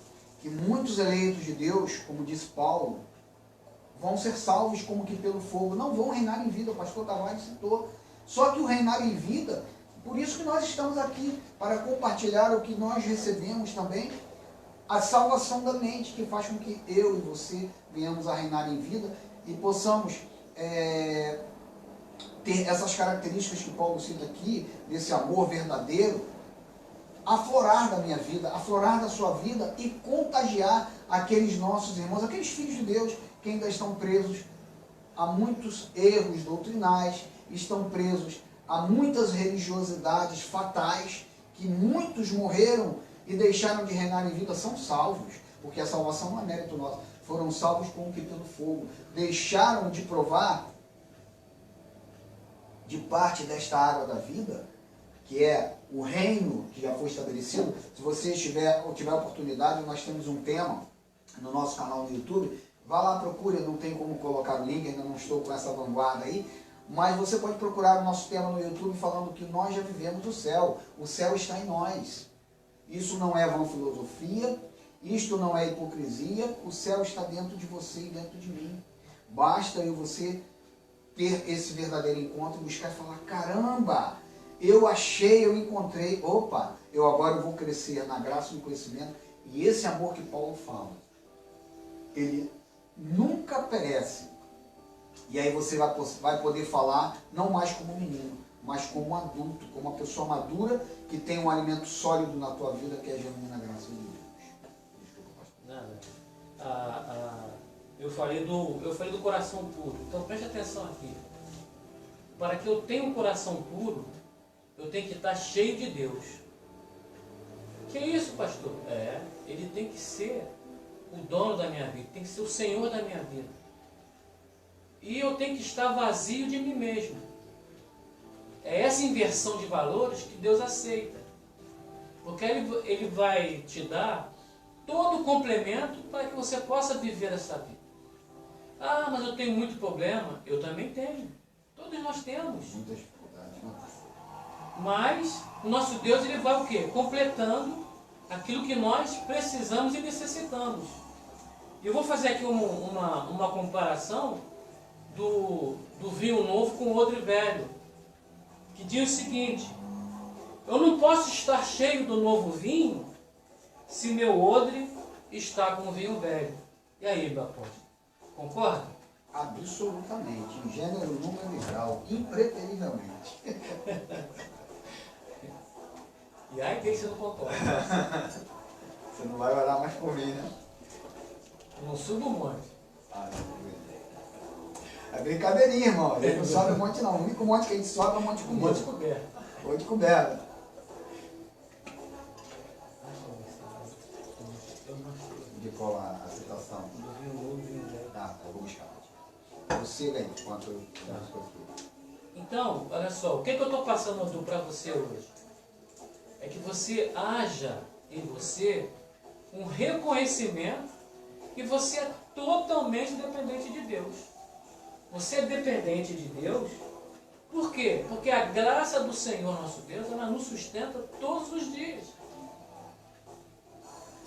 Speaker 1: que muitos eleitos de Deus, como disse Paulo, vão ser salvos como que pelo fogo, não vão reinar em vida, o pastor Tavares citou. Só que o reinar em vida, por isso que nós estamos aqui, para compartilhar o que nós recebemos também, a salvação da mente, que faz com que eu e você venhamos a reinar em vida e possamos ter essas características que Paulo cita aqui, desse amor verdadeiro, aflorar da minha vida, aflorar da sua vida e contagiar aqueles nossos irmãos, aqueles filhos de Deus que ainda estão presos a muitos erros doutrinais, estão presos a muitas religiosidades fatais, que muitos morreram e deixaram de reinar em vida, são salvos, porque a salvação não é mérito nosso, foram salvos como que pelo fogo, deixaram de provar de parte desta água da vida, que é o reino que já foi estabelecido. Se você tiver oportunidade, nós temos um tema no nosso canal no YouTube, vá lá, procure, não tem como colocar o link, ainda não estou com essa vanguarda aí, mas você pode procurar o nosso tema no YouTube falando que nós já vivemos o céu está em nós. Isso não é vã filosofia, isto não é hipocrisia, o céu está dentro de você e dentro de mim. Basta eu e você ter esse verdadeiro encontro e buscar e falar, caramba, eu achei, eu encontrei, opa, agora eu vou crescer na graça e no conhecimento. E esse amor que Paulo fala, ele nunca perece. E aí você vai poder falar, não mais como menino, mas como adulto, como uma pessoa madura, que tem um alimento sólido na tua vida, que é a genuína graça de Deus. Desculpa, pastor.
Speaker 2: Nada. Eu falei do coração puro. Então preste atenção aqui. Para que eu tenha um coração puro, eu tenho que estar cheio de Deus. Que isso, pastor? Ele tem que ser o dono da minha vida, tem que ser o Senhor da minha vida. E eu tenho que estar vazio de mim mesmo. É essa inversão de valores que Deus aceita. Porque Ele vai te dar todo o complemento para que você possa viver essa vida. Ah, mas eu tenho muito problema. Eu também tenho. Todos nós temos.
Speaker 1: Muitas dificuldades, né?
Speaker 2: Mas o nosso Deus, ele vai o quê? Completando aquilo que nós precisamos e necessitamos. Eu vou fazer aqui uma comparação do vinho novo com o odre velho, que diz o seguinte: eu não posso estar cheio do novo vinho se meu odre está com o vinho velho. E aí, Bapode, concorda?
Speaker 1: Absolutamente, em gênero, número e grau, impreterivelmente.
Speaker 2: E aí, quem você não concorda?
Speaker 1: Você não vai orar mais por mim, né?
Speaker 2: Não subo o monte.
Speaker 1: É brincadeirinha, irmão. A gente não sobe o monte, não. O único monte que a gente sobe é o monte
Speaker 2: Um
Speaker 1: comigo.
Speaker 2: monte coberto.
Speaker 1: Monte coberto. De qual a citação?
Speaker 2: Do vinho novo e vinho velho.
Speaker 1: Tá, eu vou buscar. Você aí, enquanto eu converso aqui.
Speaker 2: Então, olha só, o que eu estou passando para você hoje? É que você haja em você um reconhecimento que você é totalmente dependente de Deus. Você é dependente de Deus, por quê? Porque a graça do Senhor nosso Deus, ela nos sustenta todos os dias.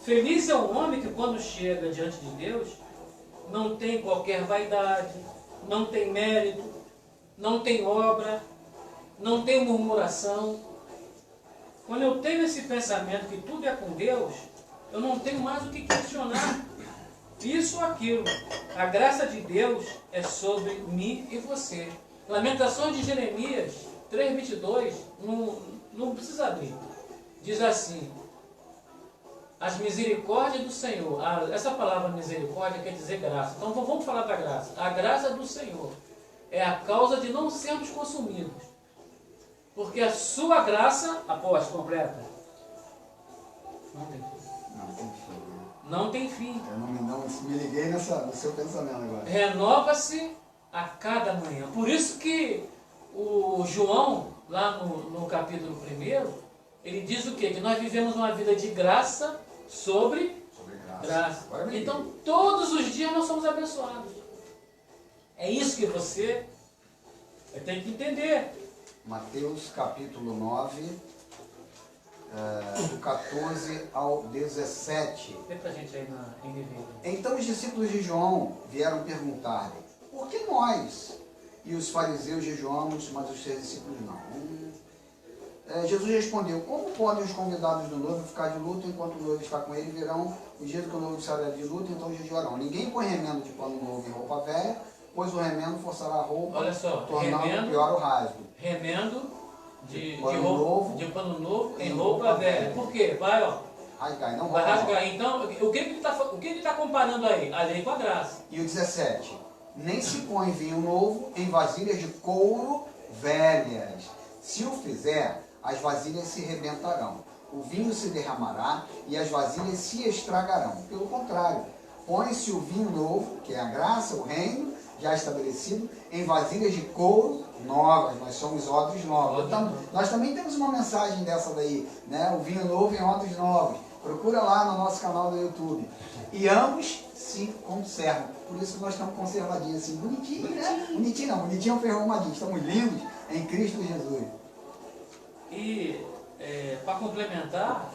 Speaker 2: Feliz é o homem que quando chega diante de Deus, não tem qualquer vaidade, não tem mérito, não tem obra, não tem murmuração. Quando eu tenho esse pensamento que tudo é com Deus, eu não tenho mais o que questionar isso ou aquilo. A graça de Deus é sobre mim e você. Lamentações de Jeremias 3:22, não precisa abrir. Diz assim: as misericórdias do Senhor. Essa palavra misericórdia quer dizer graça. Então vamos falar da graça. A graça do Senhor é a causa de não sermos consumidos. Porque a sua graça, após completa, não tem fim.
Speaker 1: Não tem fim, né?
Speaker 2: Não tem fim.
Speaker 1: Eu não me liguei no seu pensamento agora.
Speaker 2: Renova-se a cada manhã. Por isso que o João, lá no capítulo 1, ele diz o quê? Que nós vivemos uma vida de graça sobre graça. Então, todos os dias nós somos abençoados. É isso que você tem que entender.
Speaker 1: Mateus capítulo 9, do 14 ao 17.
Speaker 2: Vê pra gente aí na NVI.
Speaker 1: Então os discípulos de João vieram perguntar-lhe: por que nós e os fariseus jejuamos, mas os seus discípulos não? Jesus respondeu: como podem os convidados do noivo ficar de luto enquanto o noivo está com ele? Virão o dia que o noivo sairá de luto, então jejuarão. Ninguém põe remendo de pano novo em roupa velha, pois o remendo forçará a roupa,
Speaker 2: olha só,
Speaker 1: tornando pior o rasgo.
Speaker 2: Remendo de pano novo em
Speaker 1: roupa
Speaker 2: roupa velha. Por quê? Vai, ó.
Speaker 1: Rasgar, não
Speaker 2: Vai
Speaker 1: roupa
Speaker 2: rasgar. Então, o que ele está comparando aí? A lei com a graça.
Speaker 1: E o 17: nem se põe vinho novo em vasilhas de couro velhas. Se o fizer, as vasilhas se rebentarão, o vinho se derramará e as vasilhas se estragarão. Pelo contrário, põe-se o vinho novo, que é a graça, o reino, já estabelecido, em vasilhas de couro novas. Nós somos odres novos. Então, nós também temos uma mensagem dessa daí, né? O vinho novo em odres novos. Procura lá no nosso canal do YouTube. E ambos se conservam. Por isso que nós estamos conservadinhos assim, bonitinho, né? Bonitinho não, bonitinho é um ferromadinho. Estamos lindos em Cristo Jesus.
Speaker 2: E, para complementar,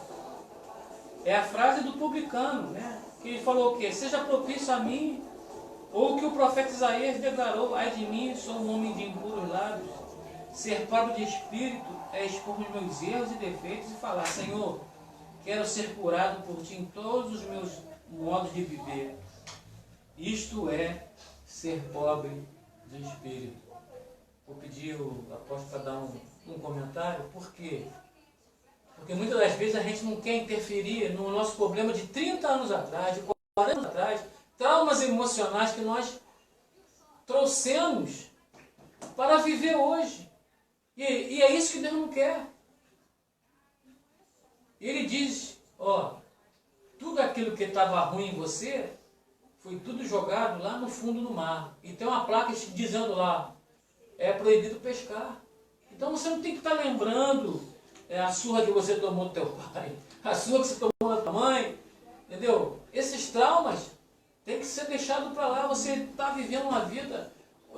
Speaker 2: é a frase do publicano, né? Que ele falou o quê? Seja propício a mim, ou que o profeta Isaías declarou: ai de mim, sou um homem de impuros lábios. Ser pobre de espírito é expor os meus erros e defeitos e falar: Senhor, quero ser curado por ti em todos os meus modos de viver. Isto é ser pobre de espírito. Vou pedir o apóstolo para dar um comentário. Por quê? Porque muitas das vezes a gente não quer interferir no nosso problema de 30 anos atrás, de 40 anos atrás, traumas emocionais que nós trouxemos para viver hoje. E é isso que Deus não quer. Ele diz, ó, tudo aquilo que estava ruim em você, foi tudo jogado lá no fundo do mar. E tem uma placa dizendo lá, é proibido pescar. Então você não tem que estar lembrando a surra que você tomou do teu pai, a surra que você tomou da tua mãe, entendeu? Esses traumas tem que ser deixado para lá. Você está vivendo uma vida,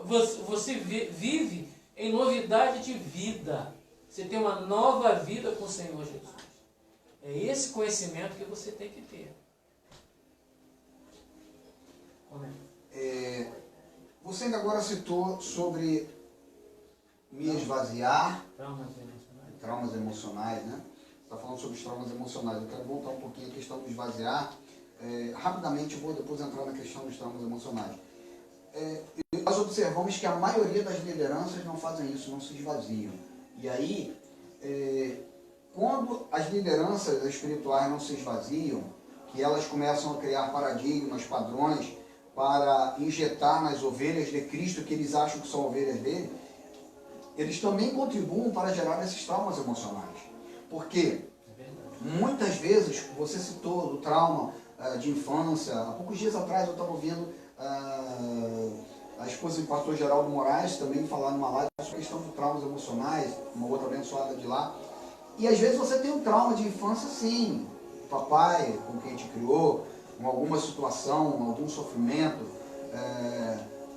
Speaker 2: você vive em novidade de vida. Você tem uma nova vida com o Senhor Jesus. É esse conhecimento que você tem que ter.
Speaker 1: Você ainda agora citou sobre me esvaziar, traumas emocionais, né? Você está falando sobre os traumas emocionais. Eu quero voltar um pouquinho à questão do esvaziar. Rapidamente eu vou depois entrar na questão dos traumas emocionais. Nós observamos que a maioria das lideranças não fazem isso, não se esvaziam. E aí, quando as lideranças espirituais não se esvaziam, que elas começam a criar paradigmas, padrões, para injetar nas ovelhas de Cristo, que eles acham que são ovelhas dele, eles também contribuem para gerar esses traumas emocionais. Porque muitas vezes, você citou o trauma de infância, há poucos dias atrás eu estava ouvindo a esposa do pastor Geraldo Moraes também falar numa live sobre a questão de traumas emocionais, uma outra abençoada de lá. E às vezes você tem um trauma de infância, sim, papai com quem te criou, com alguma situação, algum sofrimento,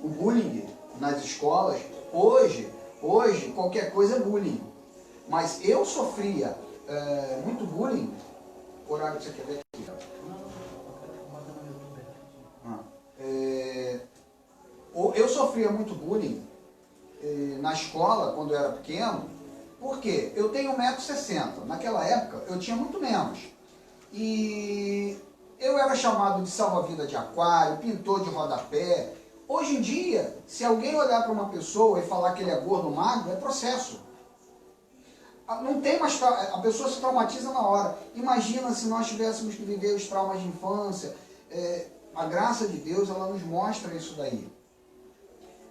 Speaker 1: o bullying nas escolas. Hoje qualquer coisa é bullying. Mas eu sofria muito bullying. Horário que você quer ver aqui? Eu sofria muito bullying na escola quando eu era pequeno. Por quê? Eu tenho 1,60 m. Naquela época eu tinha muito menos. E eu era chamado de salva-vida de aquário, pintor de rodapé. Hoje em dia, se alguém olhar para uma pessoa e falar que ele é gordo ou magro, é processo. Não tem mais, a pessoa se traumatiza na hora. Imagina se nós tivéssemos que viver os traumas de infância. A graça de Deus, ela nos mostra isso daí.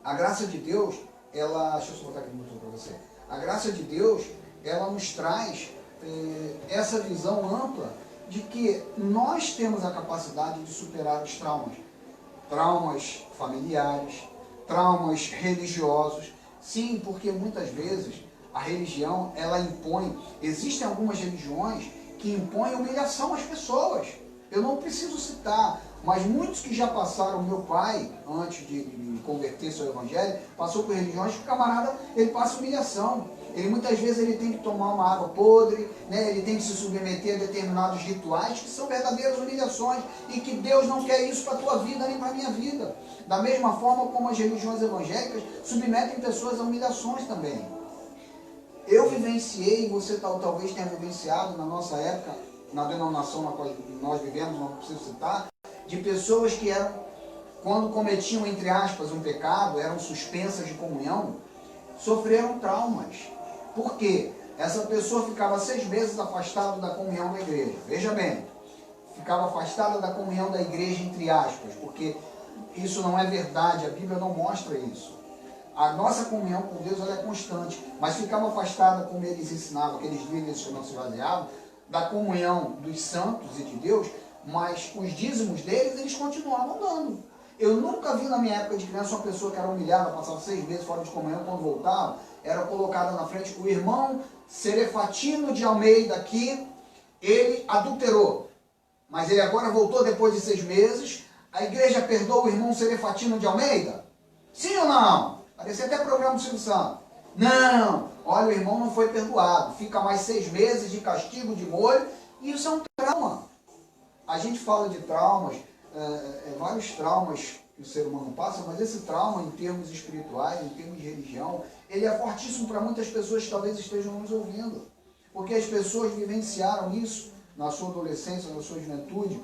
Speaker 1: A graça de Deus, ela... Deixa eu só botar aqui no para você. A graça de Deus, ela nos traz essa visão ampla de que nós temos a capacidade de superar os traumas. Traumas familiares, traumas religiosos. Sim, porque muitas vezes a religião, ela impõe... Existem algumas religiões que impõem humilhação às pessoas. Eu não preciso citar, mas muitos que já passaram, meu pai, antes de converter-se ao evangelho, passou por religiões que o camarada, ele passa humilhação. Ele muitas vezes ele tem que tomar uma água podre, né? Ele tem que se submeter a determinados rituais que são verdadeiras humilhações e que Deus não quer isso para a tua vida nem para a minha vida. Da mesma forma como as religiões evangélicas submetem pessoas a humilhações também. Eu vivenciei, você talvez tenha vivenciado na nossa época, na denominação na qual nós vivemos, não preciso citar, de pessoas que eram, quando cometiam, entre aspas, um pecado, eram suspensas de comunhão, sofreram traumas. Por quê? Essa pessoa ficava 6 meses afastada da comunhão da igreja. Veja bem, ficava afastada da comunhão da igreja, entre aspas, porque isso não é verdade, a Bíblia não mostra isso. A nossa comunhão com Deus ela é constante, mas ficava afastada, como eles ensinavam, aqueles líderes que não se baseavam, da comunhão dos santos e de Deus, mas os dízimos deles, eles continuavam dando. Eu nunca vi na minha época de criança uma pessoa que era humilhada, passava 6 meses fora de comunhão, quando voltava, era colocada na frente. O irmão Serefatino de Almeida aqui, ele adulterou, mas ele agora voltou depois de 6 meses, a igreja perdoa o irmão Serefatino de Almeida? Sim ou não? Parecia até programa do Silvio Santos. Não, olha, o irmão não foi perdoado, fica mais 6 meses de castigo de molho, e isso é um trauma. A gente fala de traumas, vários traumas que o ser humano passa, mas esse trauma em termos espirituais, em termos de religião, ele é fortíssimo para muitas pessoas que talvez estejam nos ouvindo. Porque as pessoas vivenciaram isso na sua adolescência, na sua juventude.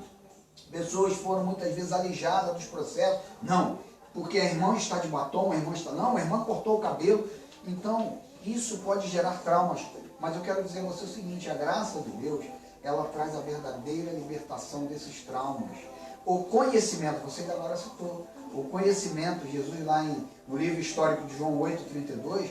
Speaker 1: Pessoas foram muitas vezes alijadas dos processos. Não, porque a irmã está de batom, a irmã está... Não, a irmã cortou o cabelo. Então, isso pode gerar traumas. Mas eu quero dizer a você o seguinte, a graça de Deus, ela traz a verdadeira libertação desses traumas. O conhecimento, você agora citou, o conhecimento, Jesus lá no livro histórico de João 8,32,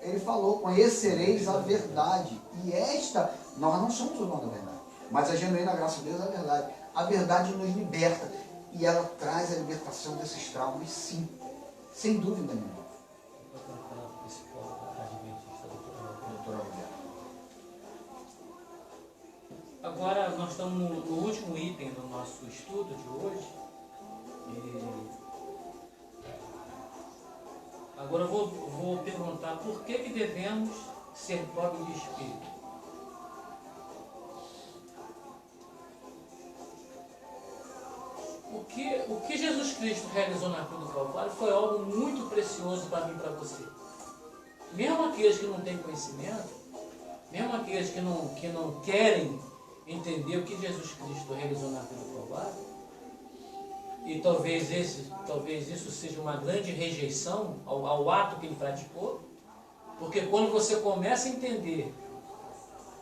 Speaker 1: ele falou, conhecereis a verdade. E esta, nós não somos o dono da verdade, mas a genuína graça de Deus é a verdade. A verdade nos liberta e ela traz a libertação desses traumas, sim, sem dúvida nenhuma.
Speaker 2: Agora nós estamos no último item do nosso estudo de hoje. Agora eu vou perguntar por que devemos ser pobres de espírito. O que Jesus Cristo realizou na cruz do Calvário foi algo muito precioso para mim e para você. Mesmo aqueles que não têm conhecimento, mesmo aqueles que não querem entender o que Jesus Cristo realizou na cruz do Calvário, e talvez isso seja uma grande rejeição ao ato que ele praticou, porque quando você começa a entender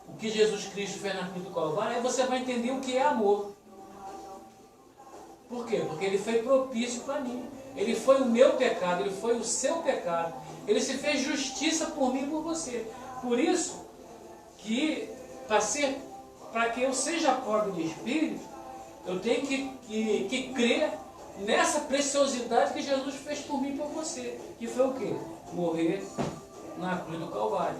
Speaker 2: o que Jesus Cristo fez na cruz do Calvário, aí você vai entender o que é amor. Por quê? Porque ele foi propício para mim. Ele foi o meu pecado, ele foi o seu pecado. Ele se fez justiça por mim e por você. Por isso que, para que eu seja pobre de espírito, eu tenho que crer nessa preciosidade que Jesus fez por mim e por você. Que foi o quê? Morrer na cruz do Calvário.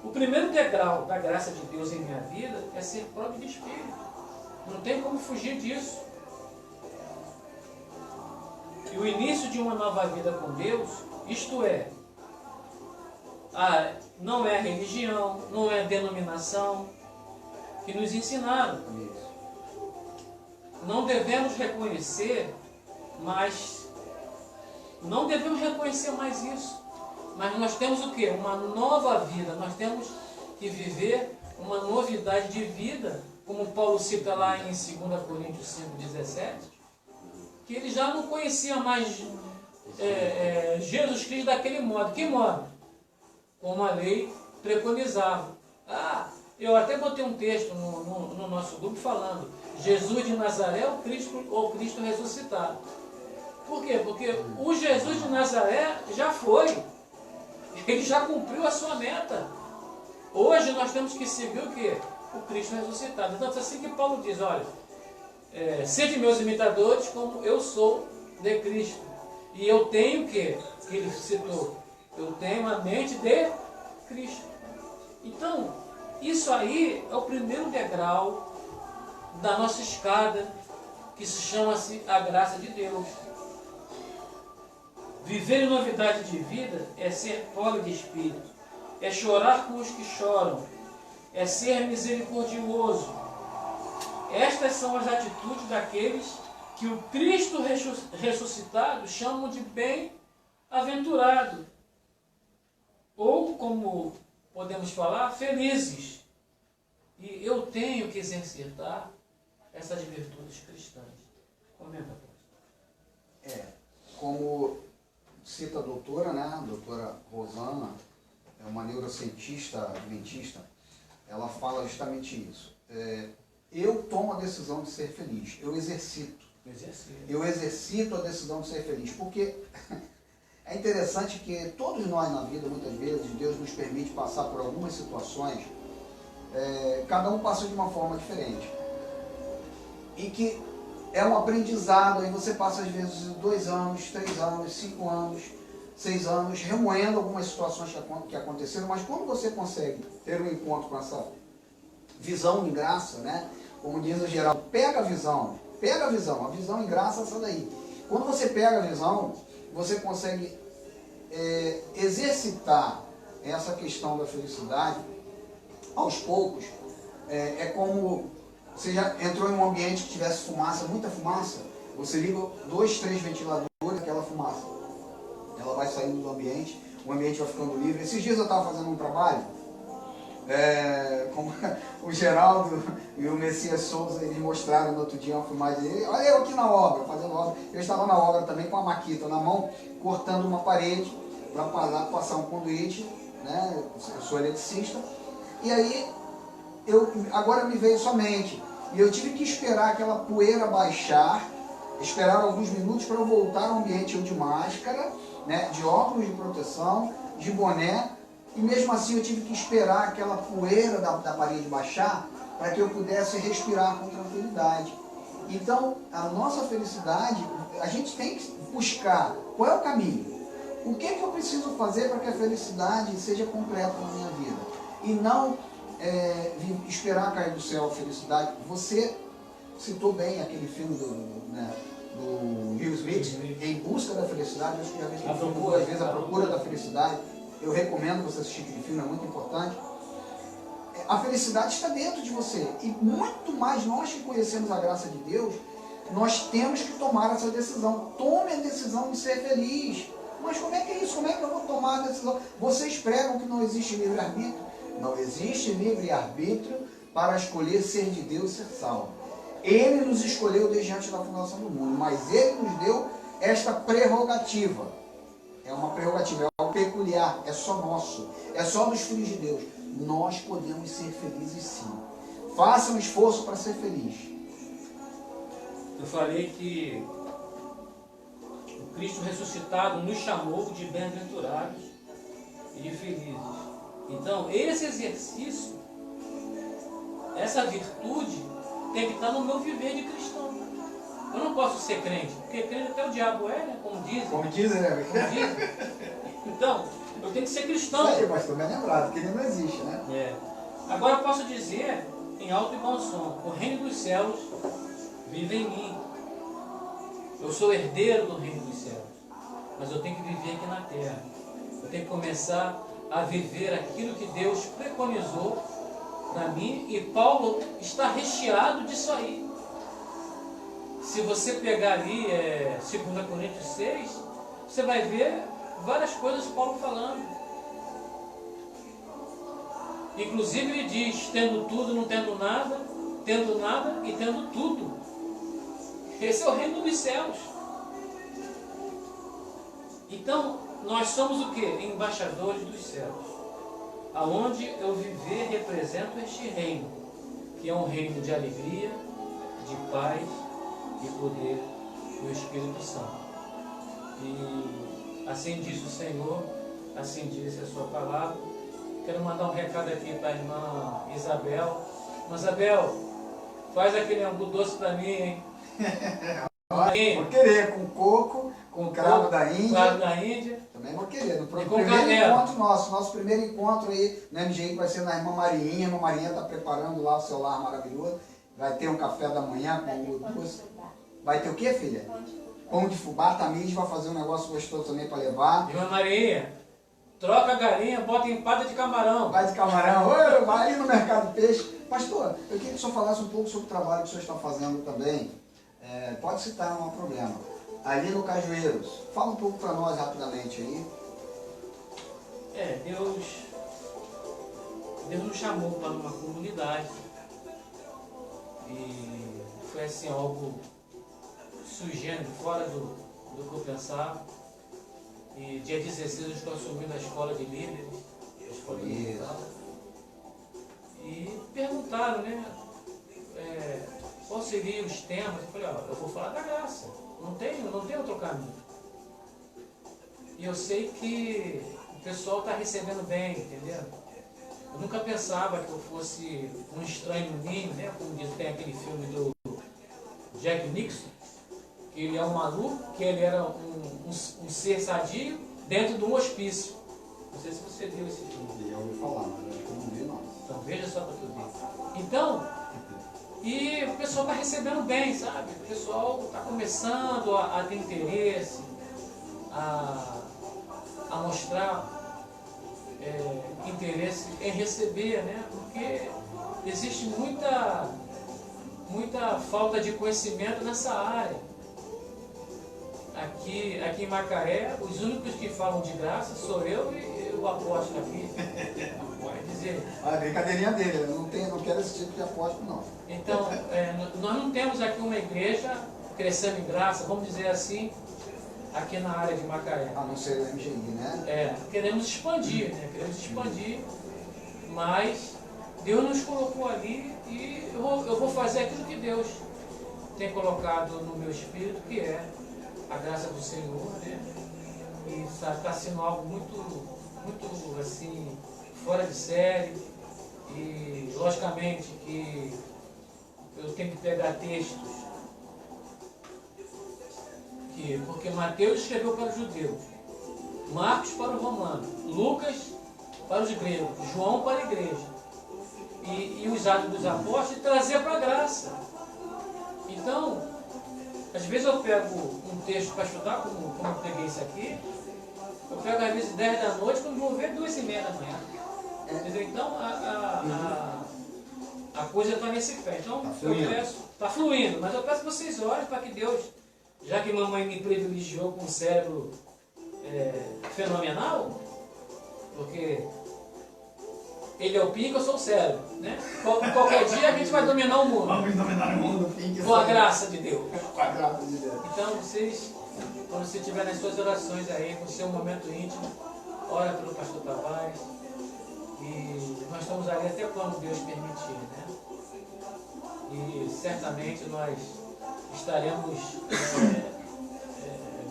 Speaker 2: O primeiro degrau da graça de Deus em minha vida é ser pobre de espírito. Não tem como fugir disso. E o início de uma nova vida com Deus, isto é, não é religião, não é denominação que nos ensinaram. Não devemos reconhecer, não devemos reconhecer mais isso. Mas nós temos o quê? Uma nova vida. Nós temos que viver uma novidade de vida, como Paulo cita lá em 2 Coríntios 5,17, que ele já não conhecia mais Jesus Cristo daquele modo. Que modo? Como a lei preconizava. Eu até botei um texto no nosso grupo falando Jesus de Nazaré ou Cristo ressuscitado. Por quê? Porque o Jesus de Nazaré já foi. Ele já cumpriu a sua meta. Hoje nós temos que seguir o quê? O Cristo ressuscitado. Então é assim que Paulo diz, olha, sede meus imitadores como eu sou de Cristo. E eu tenho o quê? Que ele citou. Eu tenho a mente de Cristo. Então, isso aí é o primeiro degrau da nossa escada, que se chama-se a graça de Deus. Viver em novidade de vida é ser pobre de espírito, é chorar com os que choram, é ser misericordioso. Estas são as atitudes daqueles que o Cristo ressuscitado chamam de bem-aventurado. Ou, como podemos falar, felizes. E eu tenho que exercitar essas virtudes cristãs. Comenta, pastor.
Speaker 1: Como cita a doutora, né? A doutora Rosana, é uma neurocientista adventista, ela fala justamente isso. Eu tomo a decisão de ser feliz, eu exercito. Eu exercito a decisão de ser feliz, porque é interessante que todos nós na vida, muitas vezes, Deus nos permite passar por algumas situações, cada um passa de uma forma diferente. E que é um aprendizado, aí você passa às vezes 2 anos, 3 anos, 5 anos, 6 anos, remoendo algumas situações que aconteceram, mas quando você consegue ter um encontro com essa visão em graça, né? Como diz o Geraldo, pega a visão a visão em graça é essa daí. Quando você pega a visão, você consegue exercitar essa questão da felicidade aos poucos. É como você já entrou em um ambiente que tivesse fumaça, muita fumaça, você liga 2, 3 ventiladores, aquela fumaça, ela vai saindo do ambiente, o ambiente vai ficando livre. Esses dias eu estava fazendo um trabalho, como o Geraldo e o Messias Souza, eles mostraram no outro dia uma filmagem dele. Olha eu aqui na obra, fazendo obra. Eu estava na obra também com a maquita na mão, cortando uma parede para passar um conduíte, né? Eu sou eletricista. E aí, agora me veio somente. E eu tive que esperar aquela poeira baixar, esperar alguns minutos para eu voltar ao ambiente, eu de máscara, né? De óculos de proteção, de boné. E mesmo assim eu tive que esperar aquela poeira da parede baixar para que eu pudesse respirar com tranquilidade. Então, a nossa felicidade, a gente tem que buscar qual é o caminho. O que eu preciso fazer para que a felicidade seja completa na minha vida? E não esperar cair do céu a felicidade. Você citou bem aquele filme do Will Smith, Em Busca da Felicidade. Eu acho que já vi aquele filme duas vezes, A Procura da Felicidade. Eu recomendo você assistir aquele filme, é muito importante. A felicidade está dentro de você. E muito mais nós que conhecemos a graça de Deus, nós temos que tomar essa decisão. Tome a decisão de ser feliz. Mas como é que é isso? Como é que eu vou tomar a decisão? Vocês pregam que não existe livre-arbítrio? Não existe livre-arbítrio para escolher ser de Deus e ser salvo. Ele nos escolheu desde antes da fundação do mundo, mas Ele nos deu esta prerrogativa. É uma prerrogativa, é algo peculiar, é só nosso, é só dos filhos de Deus. Nós podemos ser felizes sim. Faça um esforço para ser feliz.
Speaker 2: eu falei que o Cristo ressuscitado nos chamou de bem-aventurados e de felizes. Então, esse exercício, essa virtude, tem que estar no meu viver de cristão. Eu não posso ser crente, porque crente até o diabo é, né? Como dizem.
Speaker 1: Como dizem, né?
Speaker 2: Como dizem. Então, eu tenho que ser cristão.
Speaker 1: Isso aí, pastor, bem lembrado, porque ele não existe, né?
Speaker 2: É. Agora eu posso dizer, em alto e bom som, o reino dos céus vive em mim. Eu sou herdeiro do reino dos céus, mas eu tenho que viver aqui na terra. Eu tenho que começar a viver aquilo que Deus preconizou para mim, e Paulo está recheado disso aí. Se você pegar ali 2 Coríntios 6, você vai ver várias coisas Paulo falando. Inclusive ele diz, tendo tudo, não tendo nada e tendo tudo. Esse é o reino dos céus. Então, nós somos o quê? Embaixadores dos céus. Aonde eu viver represento este reino, que é um reino de alegria, de paz e poder do Espírito Santo. E assim diz o Senhor, assim diz a sua palavra. Quero mandar um recado aqui para a irmã Isabel. Irmã Isabel, faz aquele angu doce para mim, hein?
Speaker 1: Vou querer, com coco, com cravo da Índia.
Speaker 2: Cravo da Índia.
Speaker 1: Também vou querer. No
Speaker 2: com
Speaker 1: primeiro
Speaker 2: canela.
Speaker 1: encontro nosso primeiro encontro aí no MGI, que vai ser na irmã Marinha. A irmã Marinha está preparando lá o seu lar maravilhoso. Vai ter um café da manhã com angu doce. Vai ter o que, filha? Pão de fubá. Tamires vai fazer um negócio gostoso também para levar.
Speaker 2: Irmã Maria, troca a galinha, bota empada de camarão.
Speaker 1: Vai de camarão. Oi, vai ali no mercado peixe. Pastor, eu queria que o senhor falasse um pouco sobre o trabalho que o senhor está fazendo também. Pode citar, não há problema. Ali no Cajueiros. Fala um pouco para nós rapidamente aí.
Speaker 2: Deus nos chamou para uma comunidade. E foi assim algo sui generis, fora do que eu pensava. E dia 16 eu estou assumindo a escola de líderes, a escola dominical. E perguntaram, né? Quais seriam os temas? Eu falei, eu vou falar da graça. Não tem outro caminho. E eu sei que o pessoal está recebendo bem, entendeu? Eu nunca pensava que eu fosse um estranho no ninho, né? Como diz, tem aquele filme do Jack Nixon, que ele é um maluco, que ele era um ser sadio dentro de um hospício. Não sei se você viu esse filme.
Speaker 1: Eu ouvi falar, mas eu não vi não.
Speaker 2: Então veja só para tu ver. Então, e o pessoal está recebendo bem, sabe? O pessoal está começando a ter interesse, a mostrar interesse em receber, né? Porque existe muita falta de conhecimento nessa área. Aqui em Macaé, os únicos que falam de graça sou eu e o apóstolo aqui. Pode dizer.
Speaker 1: A brincadeirinha dele, eu não quero esse tipo de apóstolo, não.
Speaker 2: Então, nós não temos aqui uma igreja crescendo em graça, vamos dizer assim, aqui na área de Macaé.
Speaker 1: A não ser o MGI, né?
Speaker 2: Queremos expandir, né? Queremos expandir, mas Deus nos colocou ali e eu vou fazer aquilo que Deus tem colocado no meu espírito, que é a graça do Senhor, né? E está sendo algo muito assim, fora de série. E logicamente que eu tenho que pegar textos porque Mateus escreveu para os judeus, Marcos para os romanos, Lucas para os gregos, João para a igreja, e os Atos dos Apóstolos trazer para a graça. Então, às vezes eu pego um texto para estudar, como eu peguei esse aqui, eu pego às vezes 10 da noite, quando vou ver 2h30 da manhã. Entendeu? Então a coisa está nesse pé. Então eu peço, está fluindo, mas eu peço que vocês orem para que Deus, já que mamãe me privilegiou com um cérebro fenomenal, porque ele é o Pink, eu sou o cérebro, né? Qualquer dia a gente vai dominar o mundo.
Speaker 1: Vamos dominar o mundo, Pink.
Speaker 2: Com a graça de Deus.
Speaker 1: Com a graça de Deus.
Speaker 2: Então vocês, quando você estiver nas suas orações aí, no seu momento íntimo, ora pelo pastor Tavares. E nós estamos ali até quando Deus permitir, né? E certamente nós estaremos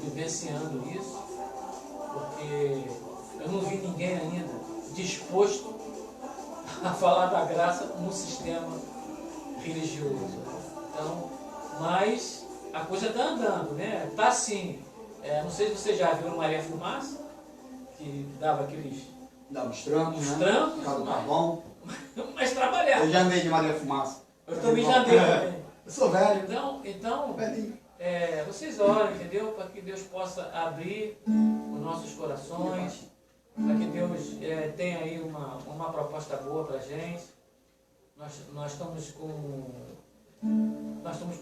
Speaker 2: vivenciando isso, porque eu não vi ninguém ainda disposto a falar da graça no sistema religioso. Então, mas a coisa está andando, né? Está assim. Não sei se você já viu Maria Fumaça, que dava aqueles...
Speaker 1: Dá os trancos, né?
Speaker 2: Trancos,
Speaker 1: Cabo carvão.
Speaker 2: mas trabalhar.
Speaker 1: Eu já andei de Maria Fumaça.
Speaker 2: Eu também já andei também.
Speaker 1: Eu sou velho.
Speaker 2: Então
Speaker 1: Velhinho.
Speaker 2: vocês orem, entendeu? Para que Deus possa abrir os nossos corações, para que Deus tenha aí uma proposta boa para a gente. Nós estamos com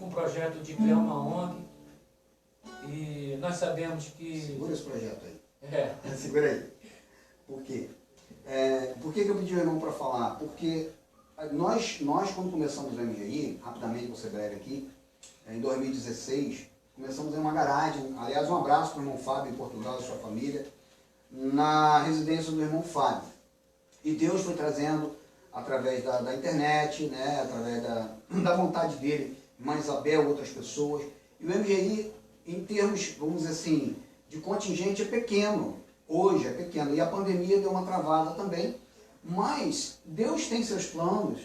Speaker 2: um projeto de criar uma ONG e nós sabemos que...
Speaker 1: Segura esse projeto aí.
Speaker 2: É.
Speaker 1: Segura aí. Por quê? Por que eu pedi o irmão para falar? Porque nós quando começamos o MGI, rapidamente vou ser breve aqui, em 2016, começamos em uma garagem, aliás um abraço para o irmão Fábio em Portugal e sua família, na residência do irmão Fábio. E Deus foi trazendo, através da internet, né, através da vontade dele, irmã Isabel, outras pessoas. E o MGI, em termos, vamos dizer assim, de contingente é pequeno. Hoje é pequeno. E a pandemia deu uma travada também. Mas Deus tem seus planos.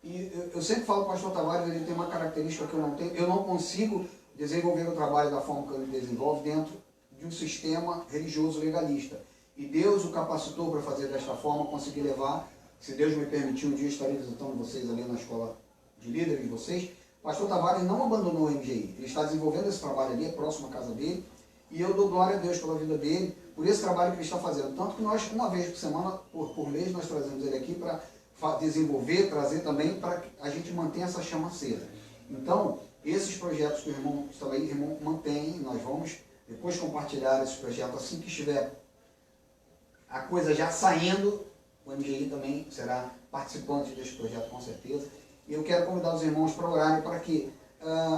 Speaker 1: E eu sempre falo para o pastor Tavares, ele tem uma característica que eu não tenho. Eu não consigo desenvolver o trabalho da forma que ele desenvolve dentro de um sistema religioso legalista. E Deus o capacitou para fazer desta forma, conseguir levar. Se Deus me permitir, um dia estarei visitando vocês ali na escola de líderes de vocês. O pastor Tavares não abandonou o MGI. Ele está desenvolvendo esse trabalho ali, é próximo à casa dele. E eu dou glória a Deus pela vida dele, por esse trabalho que ele está fazendo. Tanto que nós, uma vez por semana, por mês, nós trazemos ele aqui para desenvolver, trazer também para que a gente mantenha essa chama acesa. Então, esses projetos que o irmão estava aí, o irmão mantém, nós vamos depois compartilhar esse projeto assim que estiver a coisa já saindo, o MGI também será participante desse projeto com certeza. E eu quero convidar os irmãos para orarem para que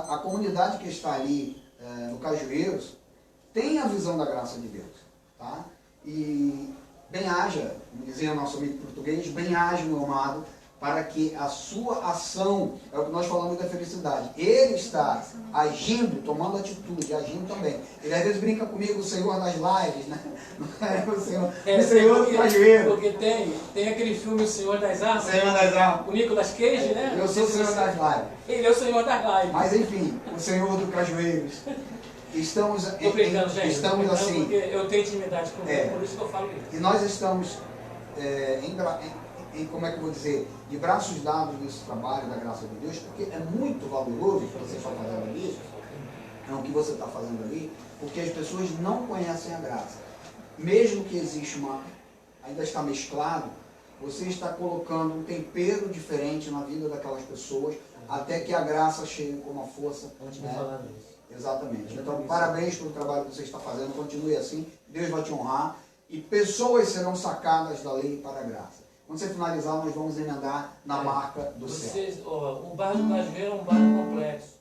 Speaker 1: a comunidade que está ali no Cajueiros tenha a visão da graça de Deus. Tá? E bem-haja, como dizia nosso amigo português, bem-haja, meu amado, para que a sua ação, é o que nós falamos da felicidade, ele está agindo, tomando atitude, agindo também. Ele às vezes brinca comigo, o Senhor das lives, né? O Senhor do Cajueiro.
Speaker 2: Porque tem aquele filme O Senhor das Armas,
Speaker 1: Senhor das Armas.
Speaker 2: o Nicolas Cage, né?
Speaker 1: Eu sou o Senhor das lives.
Speaker 2: Ele é o Senhor das lives.
Speaker 1: Mas enfim, o Senhor do Cajueiros. Estamos assim.
Speaker 2: Porque eu tenho intimidade com ele, por isso que eu falo isso.
Speaker 1: E nós estamos, como é que eu vou dizer, de braços dados nesse trabalho da graça de Deus, porque é muito valoroso o que você está fazendo ali, o que você está fazendo ali, porque as pessoas não conhecem a graça. Mesmo que exista ainda está mesclado, você está colocando um tempero diferente na vida daquelas pessoas, até que a graça chegue com uma força.
Speaker 2: Vamos falar disso.
Speaker 1: Exatamente. Então, parabéns pelo trabalho que você está fazendo, continue assim, Deus vai te honrar e pessoas serão sacadas da lei para a graça. Quando você finalizar, nós vamos emendar na marca do céu.
Speaker 2: O bairro do Cajueiro é um bairro complexo,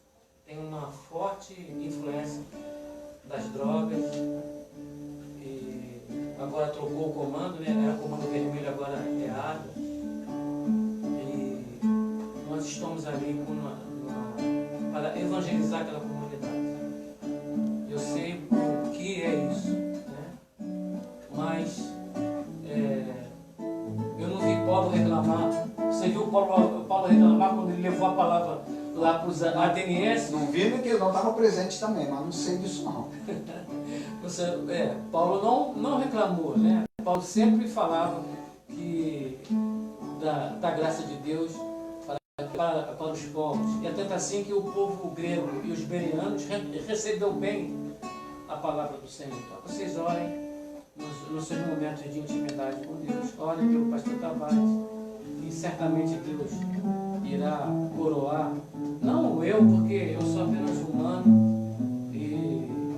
Speaker 2: tem uma forte influência das drogas e agora trocou o comando, né? Era comando vermelho, agora é água. E nós estamos ali para evangelizar aquela comunidade. Eu sei o que é isso, né? Mas eu não vi Paulo reclamar. Você viu Paulo reclamar quando ele levou a palavra lá para os atenienses?
Speaker 1: Não vi porque eu não estava presente também, mas não sei disso não.
Speaker 2: Paulo não reclamou, né? Paulo sempre falava da graça de Deus para os povos. E é tanto assim que o povo grego e os bereanos recebeu bem a palavra do Senhor. Então, vocês orem nos seus momentos de intimidade com Deus. Orem pelo pastor Tavares. E certamente Deus irá coroar. Não eu, porque eu sou apenas humano.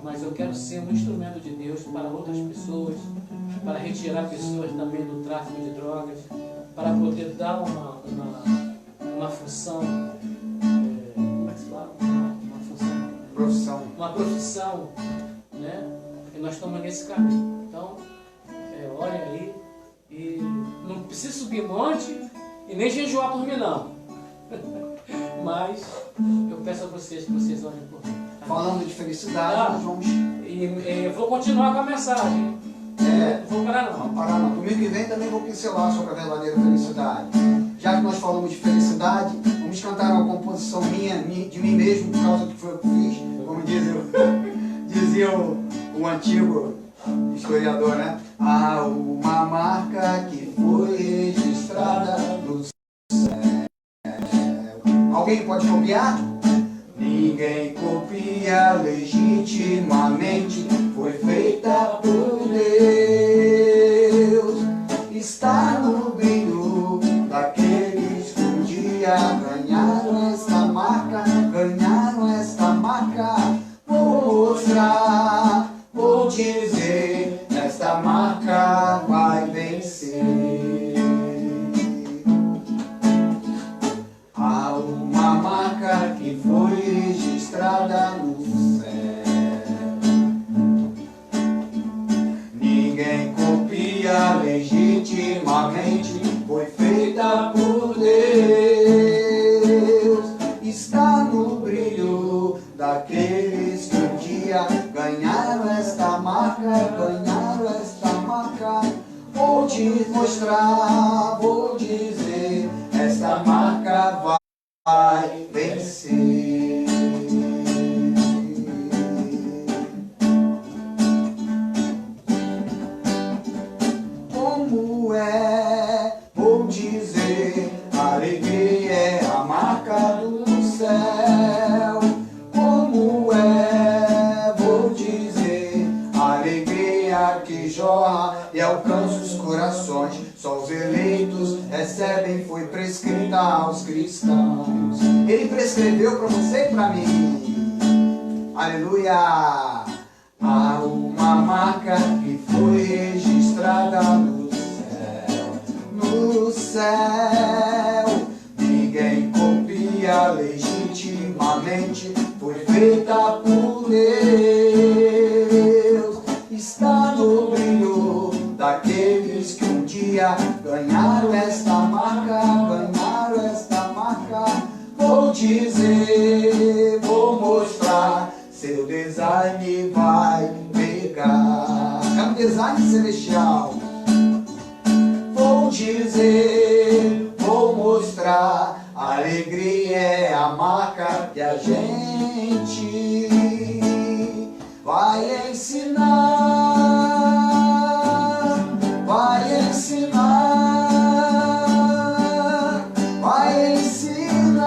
Speaker 2: Mas eu quero ser um instrumento de Deus para outras pessoas. Para retirar pessoas também do tráfico de drogas. Para poder dar uma função, como é que se fala? Uma profissão, né? E nós estamos nesse caminho. Então, olhem aí e não precisa subir monte e nem jejuar por mim não. Mas eu peço a vocês que vocês olhem por mim.
Speaker 1: falando de felicidade,
Speaker 2: Tá.
Speaker 1: nós vamos...
Speaker 2: E vou continuar com a mensagem.
Speaker 1: É,
Speaker 2: Não vou parar
Speaker 1: não
Speaker 2: não.
Speaker 1: parar não. Domingo que vem também vou pincelar sobre a verdadeira felicidade. Já que nós falamos de felicidade, vamos cantar uma composição minha, de mim mesmo, por causa que foi eu que fiz, como dizia o antigo historiador, né? Há uma marca que foi registrada no céu. Alguém pode copiar? Ninguém copia legitimamente, foi feita por Deus. Está no brilho daqueles que um dia ganharam esta marca, Vou mostrar, vou dizer, esta marca vai vencer. Há uma marca que foi registrada no céu. Ninguém copia legitimamente, foi feita por Deus. Está no brilho daqueles que um dia ganharam esta marca, Vou te mostrar, vou dizer, esta marca vai vencer. Como é, vou dizer, a alegria é a marca do céu. Como é, vou dizer, a alegria que jorra e alcança os corações. Só os eleitos recebem, foi prescrita aos cristãos. Ele prescreveu para você e para mim. Aleluia! Há uma marca que foi registrada no céu. Ninguém copia legitimamente, foi feita por Deus. Está no brilho daqueles que um dia ganharam esta marca, Vou dizer, vou mostrar, seu design vai pegar. É um design celestial. Vou dizer, vou mostrar, a alegria é a marca que a gente vai ensinar, vai ensinar, vai ensinar.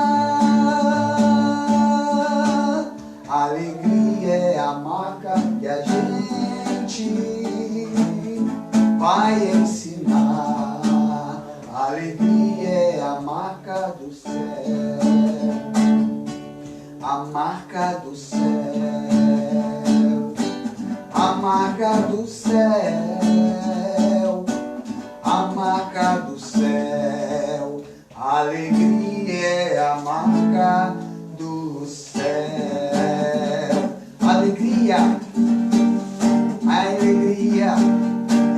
Speaker 1: A alegria é a marca que a gente vai ensinar. A alegria é a marca do céu, a marca do céu, a marca do céu, a marca do céu. A alegria é a marca do céu. Alegria, a alegria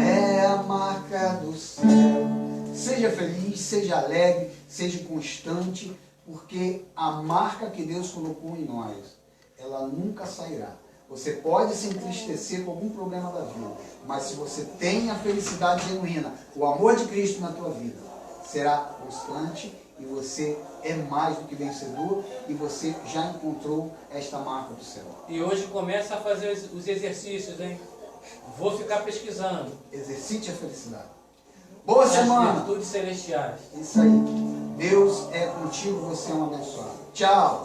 Speaker 1: é a marca do céu. Seja feliz, seja alegre, seja constante, porque a marca que Deus colocou em nós, ela nunca sairá. Você pode se entristecer com algum problema da vida, mas se você tem a felicidade genuína, o amor de Cristo na tua vida, será constante e você é mais do que vencedor e você já encontrou esta marca do céu.
Speaker 2: E hoje começa a fazer os exercícios, hein? Vou ficar pesquisando.
Speaker 1: Exercite a felicidade. Boa
Speaker 2: As
Speaker 1: semana!
Speaker 2: virtudes celestiais.
Speaker 1: Isso aí. Deus é contigo, você é um abençoado. Tchau!